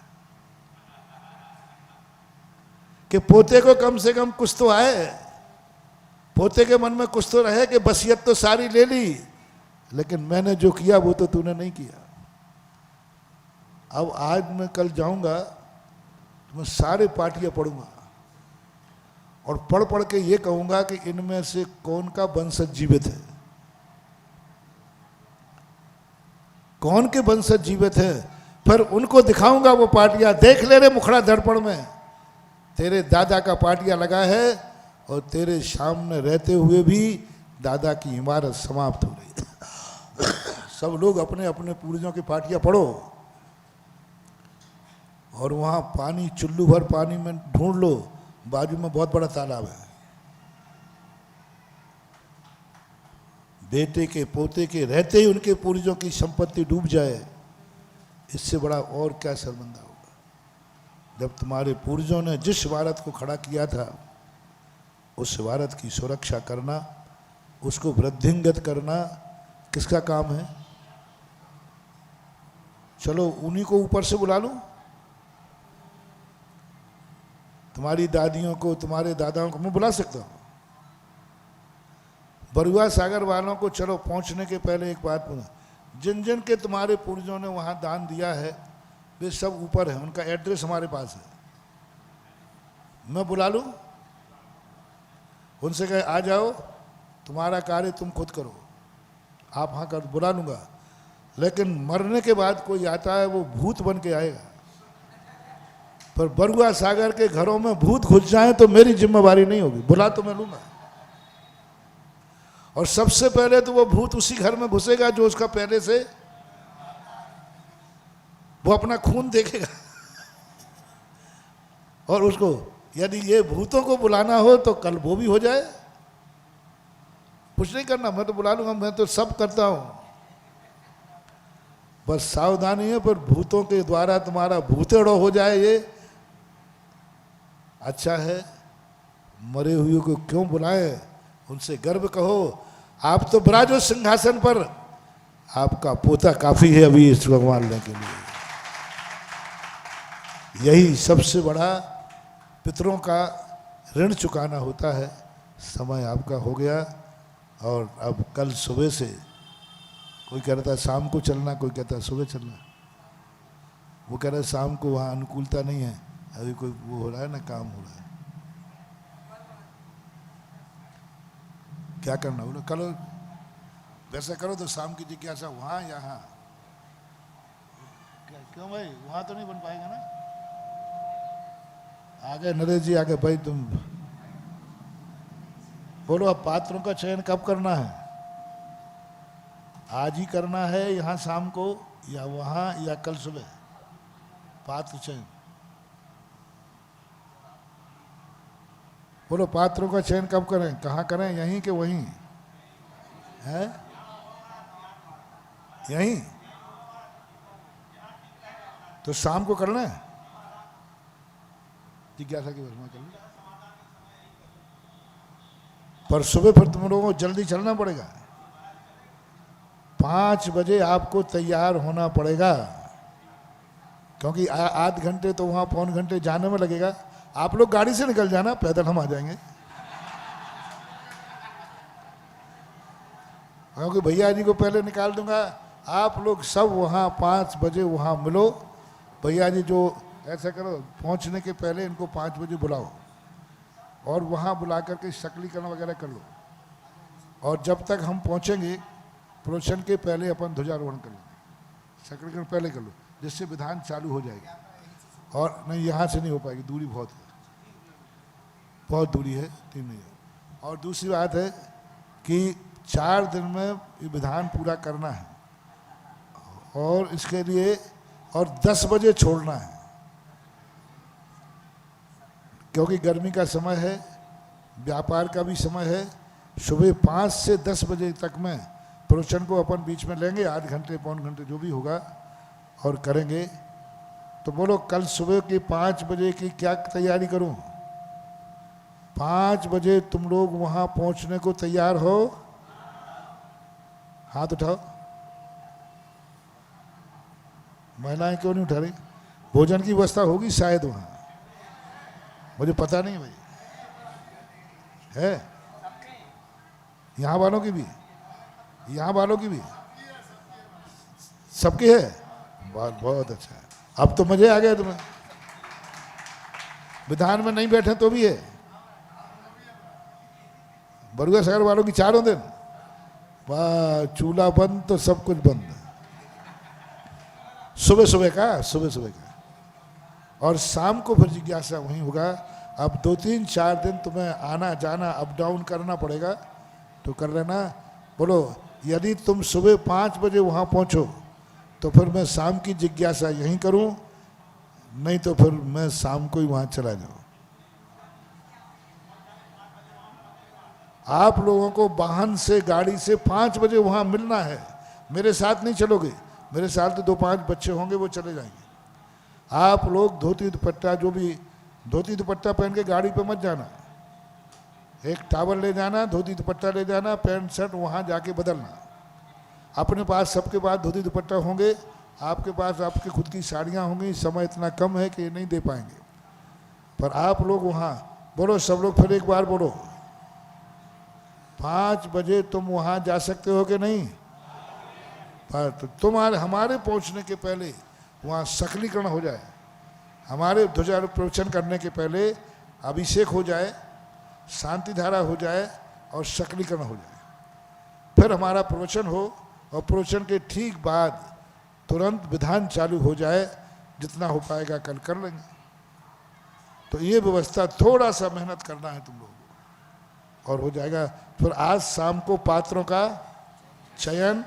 कि पोते को कम से कम कुछ तो आए। पोते के मन में कुछ तो रहे कि बसियत तो सारी ले ली, लेकिन मैंने जो किया वो तो तूने नहीं किया। अब आज मैं कल जाऊंगा तो मैं सारे पार्टियां पढ़ूंगा और पढ़ पढ़ के ये कहूंगा कि इनमें से कौन का वंशज जीवित है, कौन के वंशज जीवित है। फिर उनको दिखाऊंगा वो पार्टियां, देख ले रे मुखड़ा दर्पण में, तेरे दादा का पार्टियां लगा है और तेरे सामने रहते हुए भी दादा की इमारत समाप्त हो गई। सब लोग अपने अपने पूर्वजों की पार्टियां पढ़ो और वहां पानी, चुल्लू भर पानी में ढूंढ लो, बाजू में बहुत बड़ा तालाब है। बेटे के पोते के रहते ही उनके पूर्वजों की संपत्ति डूब जाए, इससे बड़ा और क्या शर्मिंदा होगा। जब तुम्हारे पूर्वजों ने जिस इमारत को खड़ा किया था उस इमारत की सुरक्षा करना, उसको वृद्धिंगत करना किसका काम है? चलो उन्हीं को ऊपर से बुला लो। तुम्हारी दादियों को, तुम्हारे दादाओं को मैं बुला सकता हूँ। बरुआ सागर वालों को चलो पहुंचने के पहले एक बात पूछो, जिन जिन के तुम्हारे पूर्वजों ने वहां दान दिया है वे सब ऊपर है, उनका एड्रेस हमारे पास है। मैं बुला लूं, उनसे कहे आ जाओ, तुम्हारा कार्य तुम खुद करो, आप हाँ कर, बुला लूंगा। लेकिन मरने के बाद कोई आता है वो भूत बन के आएगा। पर बरुआ सागर के घरों में भूत घुस जाए तो मेरी जिम्मेवारी नहीं होगी, बुला तो मैं लूंगा। और सबसे पहले तो वो भूत उसी घर में घुसेगा जो उसका पहले से वो अपना खून देखेगा। और उसको यदि ये भूतों को बुलाना हो तो कल वो भी हो जाए, कुछ नहीं करना, मैं तो बुला लूंगा, मैं तो सब करता हूं। बस सावधानी है, पर भूतों के द्वारा तुम्हारा भूतेड़ो हो जाए ये अच्छा है। मरे हुए को क्यों बुलाए, उनसे गर्व कहो, आप तो विराजो सिंहासन पर, आपका पोता काफी है अभी इस संभालने के लिए। यही सबसे बड़ा पितरों का ऋण चुकाना होता है। समय आपका हो गया और अब कल सुबह से, कोई कह रहा था शाम को चलना, कोई कहता है सुबह चलना। वो कह रहा है शाम को वहाँ अनुकूलता नहीं है, अभी कोई वो हो रहा है ना, काम हो रहा है। क्या करना बोलो, कल वैसा करो तो शाम की जिज्ञासा वहाँ यहाँ, क्यों भाई वहाँ तो नहीं बन पाएगा ना। आगे नरेश जी आगे, भाई तुम बोलो अब पात्रों का चयन कब करना है, आज ही करना है यहाँ शाम को या वहाँ या कल सुबह, पात्र चयन बोलो। पात्रों का चयन कब करें, कहाँ करें, यहीं के वहीं है, यहीं तो शाम को करना है, जिज्ञासा की वर्मा कर लो। पर सुबह फिर तुम लोगों को जल्दी चलना पड़ेगा, 5 बजे आपको तैयार होना पड़ेगा, क्योंकि आध घंटे तो वहाँ पौन घंटे जाने में लगेगा। आप लोग गाड़ी से निकल जाना, पैदल हम आ जाएंगे, क्योंकि भैया जी को पहले निकाल दूंगा। आप लोग सब वहाँ 5 बजे वहाँ मिलो। भैया जी जो ऐसा करो, पहुँचने के पहले इनको 5 बजे बुलाओ और वहाँ बुला करके शक्लीकरण वगैरह कर लो। और जब तक हम पहुँचेंगे प्रोशन के पहले अपन ध्वजारोहण कर लेंगे, शक्लीकरण पहले कर लो, जिससे विधान चालू हो जाएगा। और नहीं, यहाँ से नहीं हो पाएगी, दूरी बहुत है, बहुत दूरी है, ठीक नहीं है। और दूसरी बात है कि 4 दिन में ये विधान पूरा करना है और इसके लिए और 10 बजे छोड़ना है, क्योंकि गर्मी का समय है, व्यापार का भी समय है। सुबह 5 से 10 बजे तक में प्रोचन को अपन बीच में लेंगे, आध घंटे पौन घंटे जो भी होगा और करेंगे। तो बोलो कल सुबह की 5 बजे की क्या तैयारी करूं? 5 बजे तुम लोग वहां पहुंचने को तैयार हो? हाथ उठाओ। महिलाएं क्यों नहीं उठा रही? भोजन की व्यवस्था होगी शायद वहां, मुझे पता नहीं भाई, है यहाँ वालों की भी, यहाँ वालों की भी सबकी है। बहुत बहुत अच्छा है, अब तो मजे आ गए तुम्हें। विधान में नहीं बैठे तो भी है। बरुआ शहर वालों की 4 दिन वाह, चूल्हा बंद तो सब कुछ बंद। सुबह सुबह का और शाम को फिर जिज्ञासा वहीं होगा। अब 2-3-4 दिन तुम्हें आना जाना अप डाउन करना पड़ेगा, तो कर लेना। बोलो यदि तुम सुबह 5 बजे वहाँ पहुँचो तो फिर मैं शाम की जिज्ञासा यहीं करूँ, नहीं तो फिर मैं शाम को ही वहाँ चला जाऊँ। आप लोगों को वाहन से, गाड़ी से 5 बजे वहाँ मिलना है। मेरे साथ नहीं चलोगे, मेरे साथ तो 2-5 बच्चे होंगे, वो चले जाएंगे। आप लोग धोती दुपट्टा, जो भी धोती दुपट्टा पहन के गाड़ी पे मत जाना। एक टावल ले जाना, धोती दुपट्टा ले जाना, पैंट शर्ट वहाँ जाके बदलना। अपने पास सबके पास धोती दुपट्टा होंगे, आपके पास आपकी खुद की साड़ियाँ होंगी। समय इतना कम है कि नहीं दे पाएंगे, पर आप लोग वहाँ बोलो, सब लोग फिर एक बार बोलो, 5 बजे तुम वहाँ जा सकते हो कि नहीं? पर तो तुम्हारे हमारे पहुँचने के पहले वहाँ सकलीकरण हो जाए, हमारे ध्वजारोपण करने के पहले अभिषेक हो जाए, शांति धारा हो जाए और सकलीकरण हो जाए, फिर हमारा प्रवचन हो और प्रवचन के ठीक बाद तुरंत विधान चालू हो जाए। जितना हो पाएगा कल कर लेंगे। तो ये व्यवस्था, थोड़ा सा मेहनत करना है तुम लोगों को और हो जाएगा। फिर आज शाम को पात्रों का चयन